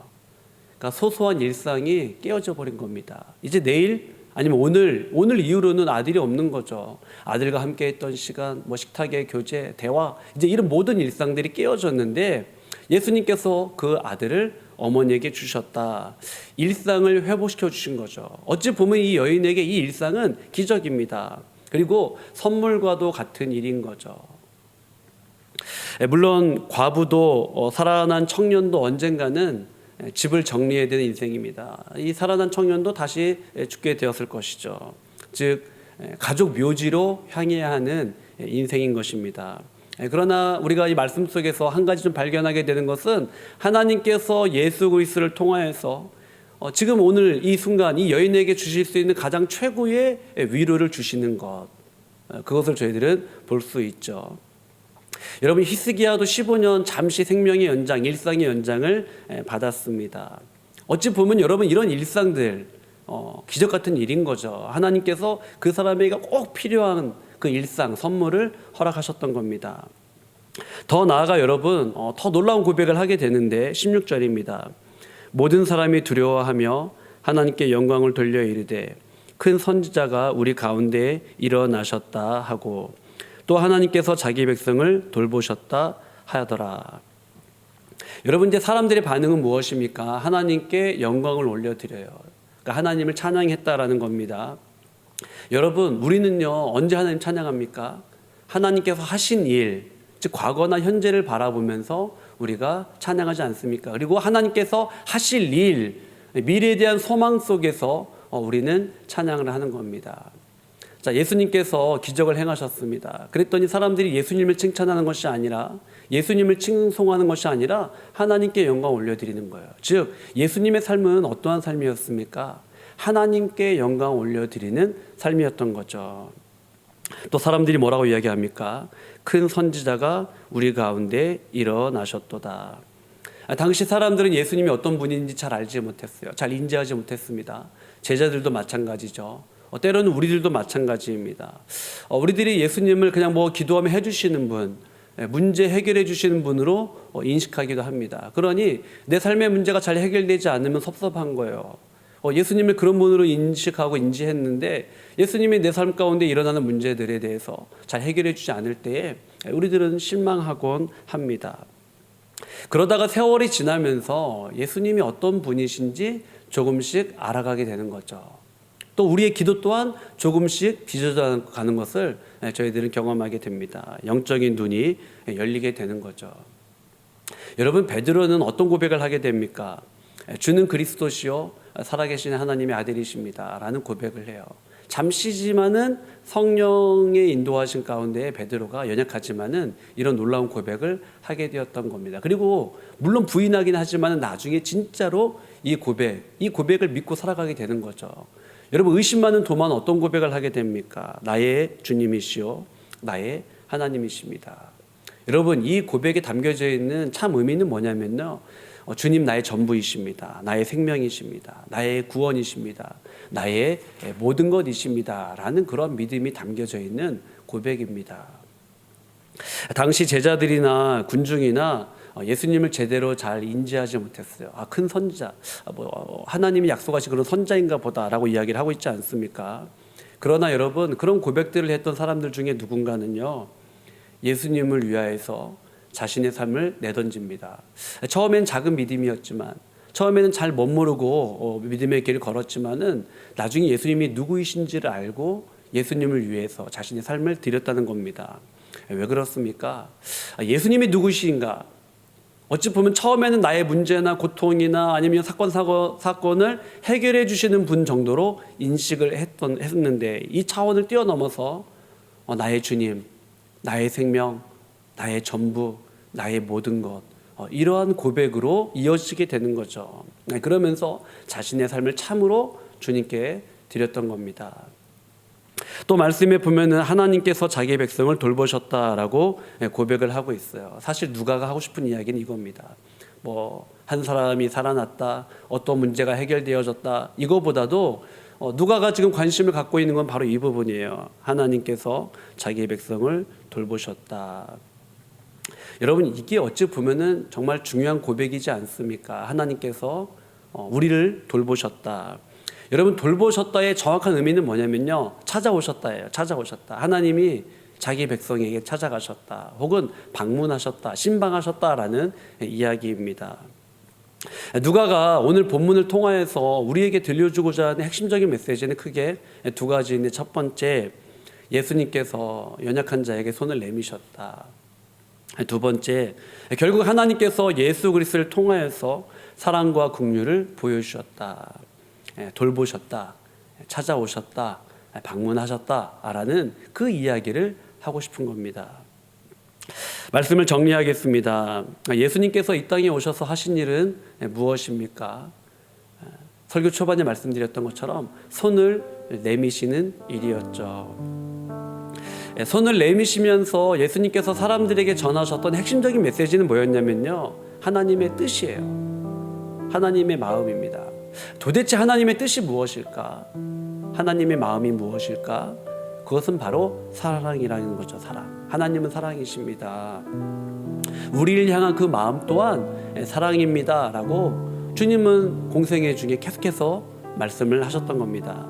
그러니까 소소한 일상이 깨어져 버린 겁니다. 이제 내일 아니면 오늘 이후로는 아들이 없는 거죠. 아들과 함께 했던 시간, 식탁의 교제, 대화, 이제 이런 모든 일상들이 깨어졌는데 예수님께서 그 아들을 어머니에게 주셨다. 일상을 회복시켜 주신 거죠. 어찌 보면 이 여인에게 이 일상은 기적입니다. 그리고 선물과도 같은 일인 거죠. 물론 과부도 살아난 청년도 언젠가는 집을 정리해야 되는 인생입니다. 이 살아난 청년도 다시 죽게 되었을 것이죠. 즉 가족 묘지로 향해야 하는 인생인 것입니다. 그러나 우리가 이 말씀 속에서 한 가지 좀 발견하게 되는 것은 하나님께서 예수 그리스도를 통하여서 지금 오늘 이 순간 이 여인에게 주실 수 있는 가장 최고의 위로를 주시는 것, 그것을 저희들은 볼 수 있죠. 여러분 히스기야도 15년 잠시 생명의 연장, 일상의 연장을 받았습니다. 어찌 보면 여러분 이런 일상들 기적 같은 일인 거죠. 하나님께서 그 사람에게 꼭 필요한 그 일상 선물을 허락하셨던 겁니다. 더 나아가 여러분 더 놀라운 고백을 하게 되는데 16절입니다. 모든 사람이 두려워하며 하나님께 영광을 돌려 이르되 큰 선지자가 우리 가운데 일어나셨다 하고 또 하나님께서 자기 백성을 돌보셨다 하더라. 여러분 이제 사람들의 반응은 무엇입니까? 하나님께 영광을 올려드려요. 그러니까 하나님을 찬양했다라는 겁니다. 여러분 우리는요 언제 하나님 찬양합니까? 하나님께서 하신 일, 즉 과거나 현재를 바라보면서 우리가 찬양하지 않습니까? 그리고 하나님께서 하실 일, 미래에 대한 소망 속에서 우리는 찬양을 하는 겁니다. 자, 예수님께서 기적을 행하셨습니다. 그랬더니 사람들이 예수님을 칭찬하는 것이 아니라 예수님을 칭송하는 것이 아니라 하나님께 영광 올려드리는 거예요. 즉 예수님의 삶은 어떠한 삶이었습니까? 하나님께 영광 올려드리는 삶이었던 거죠. 또 사람들이 뭐라고 이야기합니까? 큰 선지자가 우리 가운데 일어나셨도다. 당시 사람들은 예수님이 어떤 분인지 잘 알지 못했어요. 잘 인지하지 못했습니다. 제자들도 마찬가지죠. 때로는 우리들도 마찬가지입니다. 우리들이 예수님을 그냥 뭐 기도하면 해주시는 분, 문제 해결해 주시는 분으로 인식하기도 합니다. 그러니 내 삶의 문제가 잘 해결되지 않으면 섭섭한 거예요. 예수님을 그런 분으로 인식하고 인지했는데 예수님이 내 삶 가운데 일어나는 문제들에 대해서 잘 해결해 주지 않을 때에 우리들은 실망하곤 합니다. 그러다가 세월이 지나면서 예수님이 어떤 분이신지 조금씩 알아가게 되는 거죠. 또 우리의 기도 또한 조금씩 빚어져 가는 것을 저희들은 경험하게 됩니다. 영적인 눈이 열리게 되는 거죠. 여러분, 베드로는 어떤 고백을 하게 됩니까? 주는 그리스도시요 살아계신 하나님의 아들이십니다 라는 고백을 해요. 잠시지만은 성령의 인도하신 가운데 베드로가 연약하지만은 이런 놀라운 고백을 하게 되었던 겁니다. 그리고 물론 부인하긴 하지만은 나중에 진짜로 이 고백을 믿고 살아가게 되는 거죠. 여러분, 의심 많은 도마는 어떤 고백을 하게 됩니까? 나의 주님이시요 나의 하나님이십니다. 여러분, 이 고백에 담겨져 있는 참 의미는 뭐냐면요, 주님 나의 전부이십니다. 나의 생명이십니다. 나의 구원이십니다. 나의 모든 것이십니다 라는 그런 믿음이 담겨져 있는 고백입니다. 당시 제자들이나 군중이나 예수님을 제대로 잘 인지하지 못했어요. 큰 선지자, 하나님이 약속하신 그런 선자인가 보다라고 이야기를 하고 있지 않습니까? 그러나 여러분, 그런 고백들을 했던 사람들 중에 누군가는요, 예수님을 위하여서 자신의 삶을 내던집니다. 처음엔 작은 믿음이었지만, 처음에는 잘 멋모르고 믿음의 길을 걸었지만은 나중에 예수님이 누구이신지를 알고 예수님을 위해서 자신의 삶을 드렸다는 겁니다. 왜 그렇습니까? 예수님이 누구신가? 어찌 보면 처음에는 나의 문제나 고통이나 아니면 사건을 해결해 주시는 분 정도로 인식을 했는데 이 차원을 뛰어넘어서 나의 주님, 나의 생명, 나의 전부, 나의 모든 것, 이러한 고백으로 이어지게 되는 거죠. 그러면서 자신의 삶을 참으로 주님께 드렸던 겁니다. 또 말씀에 보면은 하나님께서 자기의 백성을 돌보셨다라고 고백을 하고 있어요. 사실 누가가 하고 싶은 이야기는 이겁니다. 한 사람이 살아났다, 어떤 문제가 해결되어졌다, 이거보다도 누가가 지금 관심을 갖고 있는 건 바로 이 부분이에요. 하나님께서 자기의 백성을 돌보셨다. 여러분, 이게 어찌 보면은 정말 중요한 고백이지 않습니까? 하나님께서 우리를 돌보셨다. 여러분, 돌보셨다의 정확한 의미는 뭐냐면요, 찾아오셨다예요. 찾아오셨다. 하나님이 자기 백성에게 찾아가셨다, 혹은 방문하셨다, 신방하셨다라는 이야기입니다. 누가가 오늘 본문을 통하여서 우리에게 들려주고자 하는 핵심적인 메시지는 크게 두 가지인데, 첫 번째, 예수님께서 연약한 자에게 손을 내미셨다. 두 번째, 결국 하나님께서 예수 그리스도를 통하여서 사랑과 긍휼을 보여주셨다, 돌보셨다, 찾아오셨다, 방문하셨다라는 그 이야기를 하고 싶은 겁니다. 말씀을 정리하겠습니다. 예수님께서 이 땅에 오셔서 하신 일은 무엇입니까? 설교 초반에 말씀드렸던 것처럼 손을 내미시는 일이었죠. 손을 내미시면서 예수님께서 사람들에게 전하셨던 핵심적인 메시지는 뭐였냐면요, 하나님의 뜻이에요. 하나님의 마음입니다. 도대체 하나님의 뜻이 무엇일까? 하나님의 마음이 무엇일까? 그것은 바로 사랑이라는 거죠. 사랑. 하나님은 사랑이십니다. 우리를 향한 그 마음 또한 사랑입니다 라고 주님은 공생애 중에 계속해서 말씀을 하셨던 겁니다.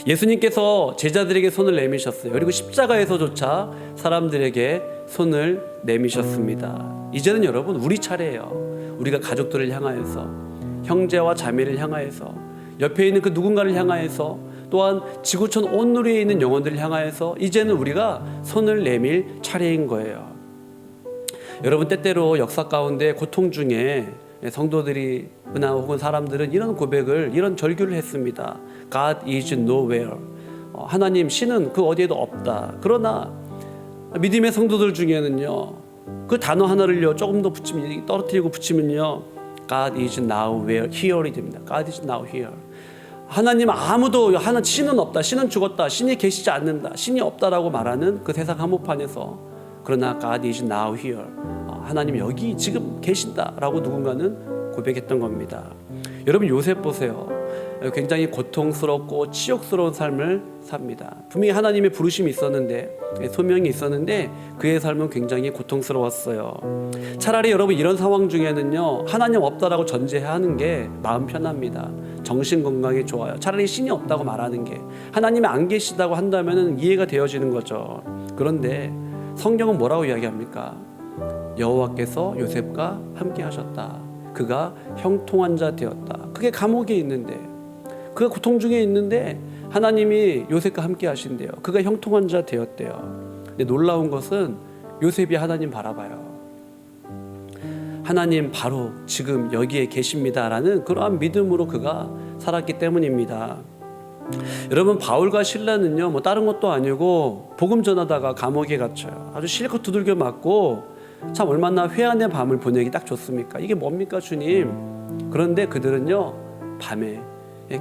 예수님께서 제자들에게 손을 내미셨어요. 그리고 십자가에서조차 사람들에게 손을 내미셨습니다. 이제는 여러분, 우리 차례예요. 우리가 가족들을 향하여서, 형제와 자매를 향하여서, 옆에 있는 그 누군가를 향하여서, 또한 지구촌 온누리에 있는 영혼들을 향하여서 이제는 우리가 손을 내밀 차례인 거예요. 여러분, 때때로 역사 가운데 고통 중에 성도들이나 혹은 사람들은 이런 고백을, 이런 절규를 했습니다. God is nowhere. 하나님, 신은 그 어디에도 없다. 그러나 믿음의 성도들 중에는요, 그 단어 하나를요 조금 더 떨어뜨리고 붙이면요, God is now here이 됩니다. God is now here. 하나님 아무도 신은 없다, 신은 죽었다, 신이 계시지 않는다, 신이 없다라고 말하는 그 세상 한복판에서 그러나 God is now here, 하나님 여기 지금 계신다라고 누군가는 고백했던 겁니다. 여러분 요셉 보세요. 굉장히 고통스럽고 치욕스러운 삶을 삽니다. 분명히 하나님의 부르심이 있었는데, 소명이 있었는데 그의 삶은 굉장히 고통스러웠어요. 차라리 여러분 이런 상황 중에는요, 하나님 없다라고 전제하는 게 마음 편합니다. 정신 건강에 좋아요. 차라리 신이 없다고 말하는 게, 하나님이 안 계시다고 한다면 이해가 되어지는 거죠. 그런데 성경은 뭐라고 이야기합니까? 여호와께서 요셉과 함께 하셨다. 그가 형통한 자 되었다. 그게 감옥에 있는데, 그가 고통 중에 있는데 하나님이 요셉과 함께 하신대요. 그가 형통한 자 되었대요. 근데 놀라운 것은 요셉이 하나님 바라봐요. 하나님 바로 지금 여기에 계십니다라는 그러한 믿음으로 그가 살았기 때문입니다. 여러분 바울과 실라는요, 뭐 다른 것도 아니고 복음 전하다가 감옥에 갇혀요. 아주 실컷 두들겨 맞고 참 얼마나 회한의 밤을 보내기 딱 좋습니까? 이게 뭡니까 주님? 그런데 그들은요 밤에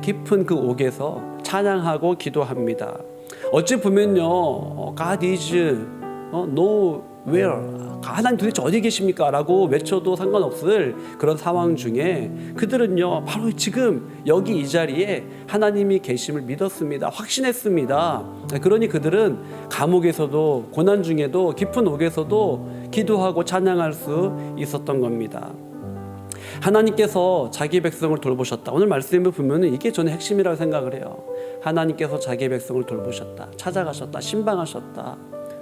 깊은 그 옥에서 찬양하고 기도합니다. 어찌 보면요, God is nowhere, 하나님 도대체 어디 계십니까? 라고 외쳐도 상관없을 그런 상황 중에 그들은요 바로 지금 여기 이 자리에 하나님이 계심을 믿었습니다. 확신했습니다. 그러니 그들은 감옥에서도 고난 중에도 깊은 옥에서도 기도하고 찬양할 수 있었던 겁니다. 하나님께서 자기 백성을 돌보셨다. 오늘 말씀을 보면 이게 저는 핵심이라고 생각을 해요. 하나님께서 자기 백성을 돌보셨다, 찾아가셨다, 신방하셨다,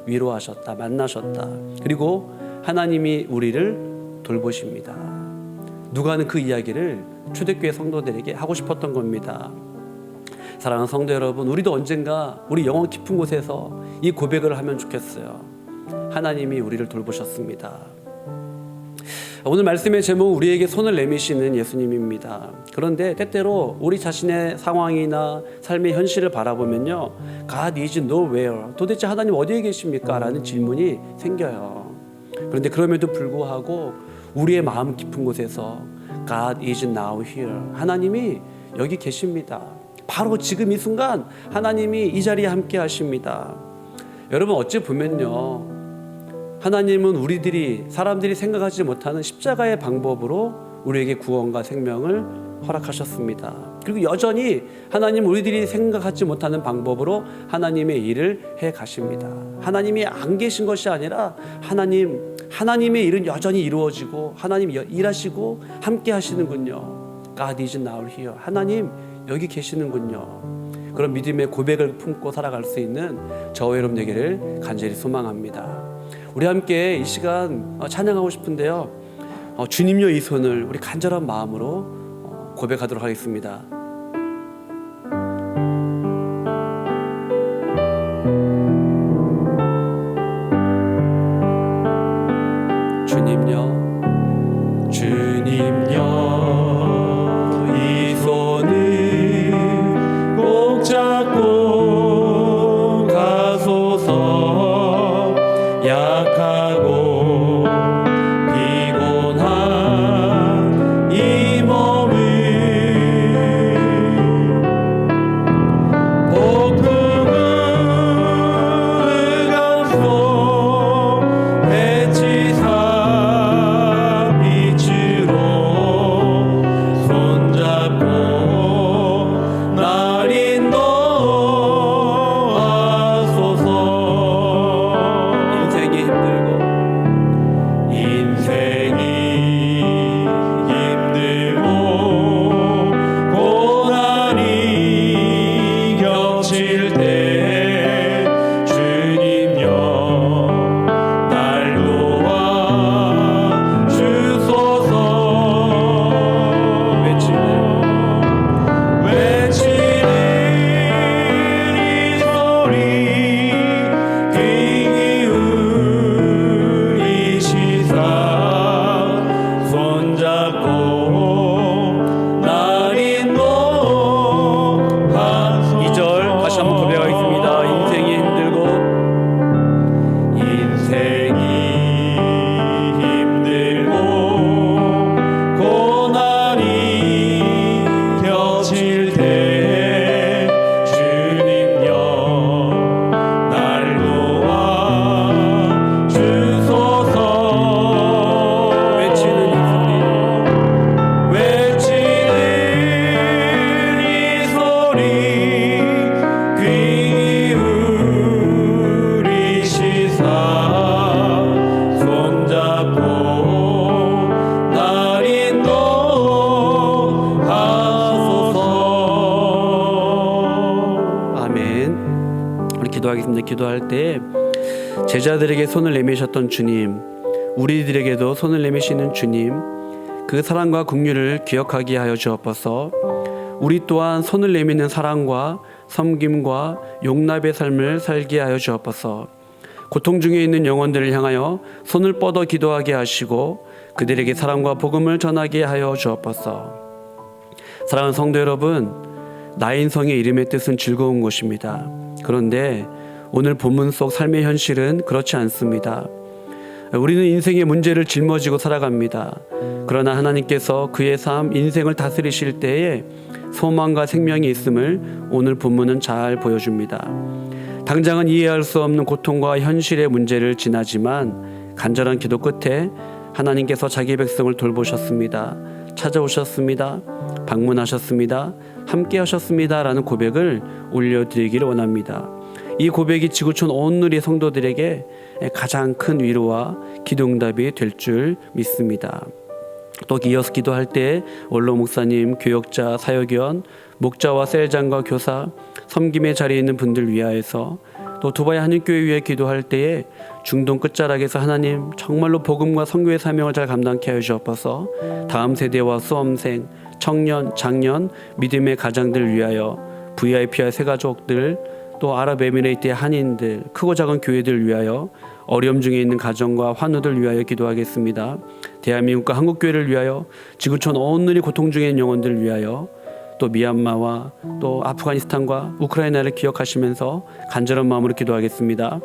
위로하셨다, 만나셨다. 그리고 하나님이 우리를 돌보십니다. 누가는 그 이야기를 초대교회 성도들에게 하고 싶었던 겁니다. 사랑하는 성도 여러분, 우리도 언젠가 우리 영혼 깊은 곳에서 이 고백을 하면 좋겠어요. 하나님이 우리를 돌보셨습니다. 오늘 말씀의 제목은 우리에게 손을 내미시는 예수님입니다. 그런데 때때로 우리 자신의 상황이나 삶의 현실을 바라보면요, God is nowhere, 도대체 하나님 어디에 계십니까? 라는 질문이 생겨요. 그런데 그럼에도 불구하고 우리의 마음 깊은 곳에서 God is now here, 하나님이 여기 계십니다. 바로 지금 이 순간 하나님이 이 자리에 함께 하십니다. 여러분 어찌 보면요, 하나님은 사람들이 생각하지 못하는 십자가의 방법으로 우리에게 구원과 생명을 허락하셨습니다. 그리고 여전히 하나님은 우리들이 생각하지 못하는 방법으로 하나님의 일을 해 가십니다. 하나님이 안 계신 것이 아니라 하나님의 일은 여전히 이루어지고 하나님 일하시고 함께 하시는군요. God is now here, 하나님 여기 계시는군요. 그런 믿음의 고백을 품고 살아갈 수 있는 저와 여러분 되기를 간절히 소망합니다. 우리 함께 이 시간 찬양하고 싶은데요, 주님요 이 손을 우리 간절한 마음으로 고백하도록 하겠습니다. 주님요, 주님요 이 손을 꼭 잡고 가소서. 약하고 피곤한 이 몸을 폭풍을 감소 해치사 빛으로 손잡고 날 인도하소서. 인생이 힘들고 고난이 겹칠 때 주님여 날 도와 주소서. 외치는 이 소리 귀 기울이시사 손잡고 날 인도하소서. 2절 다시 한번 고백하겠습니다. 아멘. 우리 기도하겠습니다. 기도할 때 제자들에게 손을 내미셨던 주님, 우리들에게도 손을 내미시는 주님, 그 사랑과 긍휼을 기억하게 하여 주옵소서. 우리 또한 손을 내미는 사랑과 섬김과 용납의 삶을 살게 하여 주옵소서. 고통 중에 있는 영혼들을 향하여 손을 뻗어 기도하게 하시고 그들에게 사랑과 복음을 전하게 하여 주옵소서. 사랑하는 성도 여러분, 나인성의 이름의 뜻은 즐거운 곳입니다. 그런데 오늘 본문 속 삶의 현실은 그렇지 않습니다. 우리는 인생의 문제를 짊어지고 살아갑니다. 그러나 하나님께서 그의 삶, 인생을 다스리실 때에 소망과 생명이 있음을 오늘 본문은 잘 보여줍니다. 당장은 이해할 수 없는 고통과 현실의 문제를 지나지만 간절한 기도 끝에 하나님께서 자기 백성을 돌보셨습니다. 찾아오셨습니다. 방문하셨습니다. 함께 하셨습니다. 라는 고백을 올려드리기를 원합니다. 이 고백이 지구촌 온누리 성도들에게 가장 큰 위로와 기도응답이 될 줄 믿습니다. 또 이어서 기도할 때 원로 목사님, 교역자, 사역위원, 목자와 셀장과 교사, 섬김의 자리에 있는 분들 위하여서 또 두바이 한인교회 위해 기도할 때에 중동 끝자락에서 하나님 정말로 복음과 선교의 사명을 잘 감당케 하여 주옵소서. 다음 세대와 수험생, 청년, 장년, 믿음의 가장들 위하여 VIP와 새가족들, 또 아랍에미레이트의 한인들, 크고 작은 교회들 위하여 어려움 중에 있는 가정과 환우들 위하여 기도하겠습니다. 대한민국과 한국교회를 위하여 지구촌 온누리 고통 중에 있는 영혼들을 위하여 또 미얀마와 또 아프가니스탄과 우크라이나를 기억하시면서 간절한 마음으로 기도하겠습니다.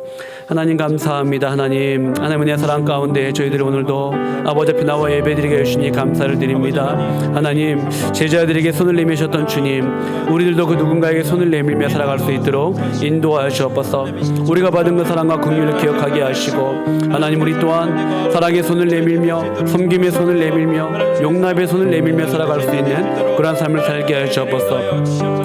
하나님 감사합니다. 하나님 은혜 사랑 가운데 저희들이 오늘도 아버지 앞에 나와 예배드리게 해주시니 감사를 드립니다. 하나님 제자들에게 손을 내미셨던 주님, 우리들도 그 누군가에게 손을 내밀며 살아갈 수 있도록 인도하여 주옵소서. 우리가 받은 그 사랑과 긍휼을 기억하게 하시고 하나님 우리 또한 사랑의 손을 내밀며 섬김의 손을 내밀며 용납의 손을 내밀며 살아갈 수 있는 그러한 삶을 살게 하여 주옵소서.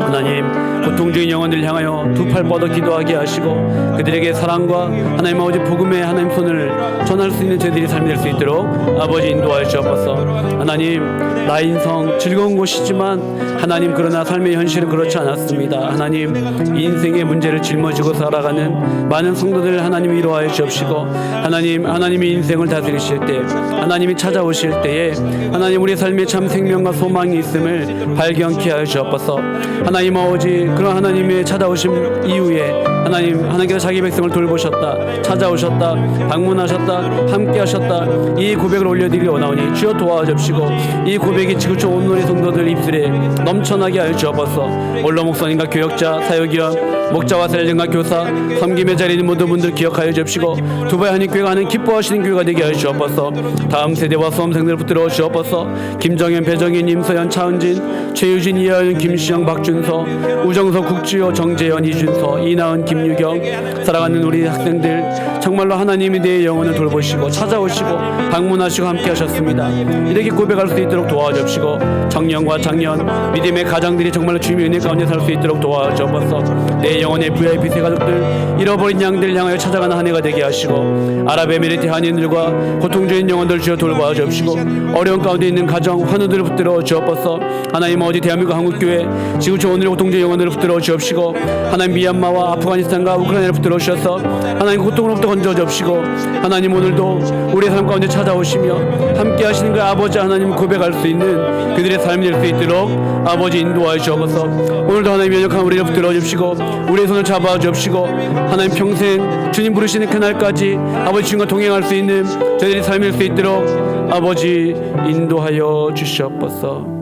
하나님 고통 중인 영혼들을 향하여 두 팔 뻗어 기도하게 하시고 그들에게 사랑과 하나님 아버지 복음의 하나님 손을 전할 수 있는 저희들이 삶이 될 수 있도록 아버지 인도하여 주옵소서. 하나님 나인성 즐거운 곳이지만 하나님 그러나 삶의 현실은 그렇지 않았습니다. 하나님 인생의 문제를 짊어지고 살아가는 많은 성도들을 하나님 위로하여 주옵시고 하나님이 인생을 다스리실 때 하나님이 찾아오실 때에 하나님 우리 삶에 참 생명과 소망이 있음을 발견케 하여 주옵소서. 하나님 아버지 그런 하나님의 찾아오심 이후에 하나님께서 자기 백성을 돌보셨다, 찾아오셨다, 방문하셨다, 함께하셨다, 이 고백을 올려드리기 원하오니 주여 도와주옵시고 이 고백이 지구촌 온누리 성도들 입술에 넘쳐나게 하여 주옵소서. 원로 목사님과 교역자, 사역위원, 목자와 셀령과 교사, 섬김의 자리에 있는 모든 분들 기억하여 주옵시고 두바이 한인교회가 하는 기뻐하시는 교회가 되게 하여 주옵소서. 다음 세대와 수험생들을 붙들어 주옵소서. 김정현, 배정인, 임서연, 차은진, 최유진, 이하연, 김시영, 박준서, 우정서, 국주요, 정재현, 이준서, 이나은, 김유경, 사랑하는 우리 학생들 정말로 하나님이 내 영혼을 돌보시고 찾아오시고 방문하시고 함께 하셨습니다. 이렇게 고백할 수 있도록 도와주옵시고 청년과 장년, 믿음의 가장들이 정말로 주님의 은혜 가운데 살 수 있도록 도와주옵소서. 내 영혼의 VIP 새가족들, 잃어버린 양들 향하여 찾아가는 한 해가 되게 하시고 아랍에미리트 한인들과 고통 중인 영혼들 주여 돌봐 주옵시고 어려운 가운데 있는 가정 환우들을 붙들어 주옵소서. 하나님 어디 대한민국 한국교회 지구촌 오늘의 고통 중인 영혼들을 붙들어 주옵시고 하나님 미얀마와 아프가니스탄과 우크라이나를 붙들어 주셔서 하나님 고통으로부터 건져 주옵시고 하나님 오늘도 우리의 삶 가운데 찾아오시며 함께 하시는 그 아버지 하나님 고백할 수 있는 그들의 삶이 될 수 있도록 아버지 인도하여 주옵소서. 오늘도 하나님 연약한 우리를 붙들어 주시고 우리의 손을 잡아 주옵시고 하나님 평생 주님 부르시는 그날까지 아버지 주님과 동행할 수 있는 저희들의 삶이 될 수 있도록 아버지 인도하여 주시옵소서.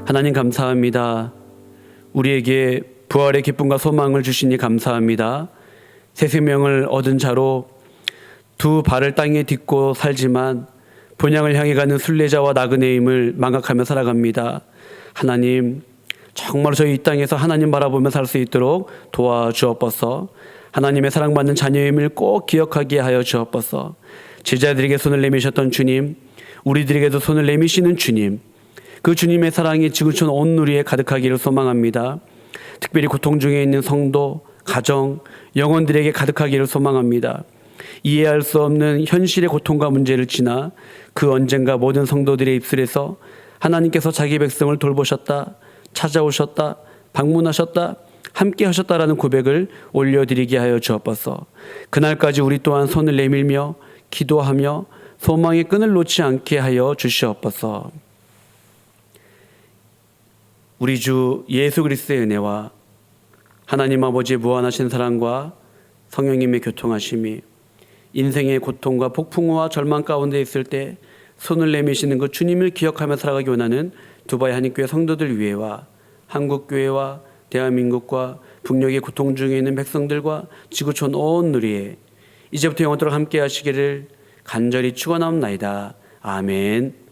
하나님 감사합니다. 우리에게 부활의 기쁨과 소망을 주시니 감사합니다. 새 생명을 얻은 자로 두 발을 땅에 딛고 살지만 본향을 향해 가는 순례자와 나그네임을 망각하며 살아갑니다. 하나님 정말 저희 이 땅에서 하나님 바라보며 살 수 있도록 도와주옵소서. 하나님의 사랑받는 자녀임을 꼭 기억하게 하여 주옵소서. 제자들에게 손을 내미셨던 주님, 우리들에게도 손을 내미시는 주님, 그 주님의 사랑이 지구촌 온누리에 가득하기를 소망합니다. 특별히 고통 중에 있는 성도, 가정, 영혼들에게 가득하기를 소망합니다. 이해할 수 없는 현실의 고통과 문제를 지나 그 언젠가 모든 성도들의 입술에서 하나님께서 자기 백성을 돌보셨다, 찾아오셨다, 방문하셨다, 함께 하셨다라는 고백을 올려드리게 하여 주옵소서. 그날까지 우리 또한 손을 내밀며 기도하며 소망의 끈을 놓지 않게 하여 주시옵소서. 우리 주 예수 그리스도의 은혜와 하나님 아버지의 무한하신 사랑과 성령님의 교통하심이 인생의 고통과 폭풍우와 절망 가운데 있을 때 손을 내미시는 그 주님을 기억하며 살아가기 원하는 두바이 한인교회 성도들 위해와 한국교회와 대한민국과 북녘의 고통 중에 있는 백성들과 지구촌 온 누리에 이제부터 영원토록 함께 하시기를 간절히 축원하옵나이다. 아멘.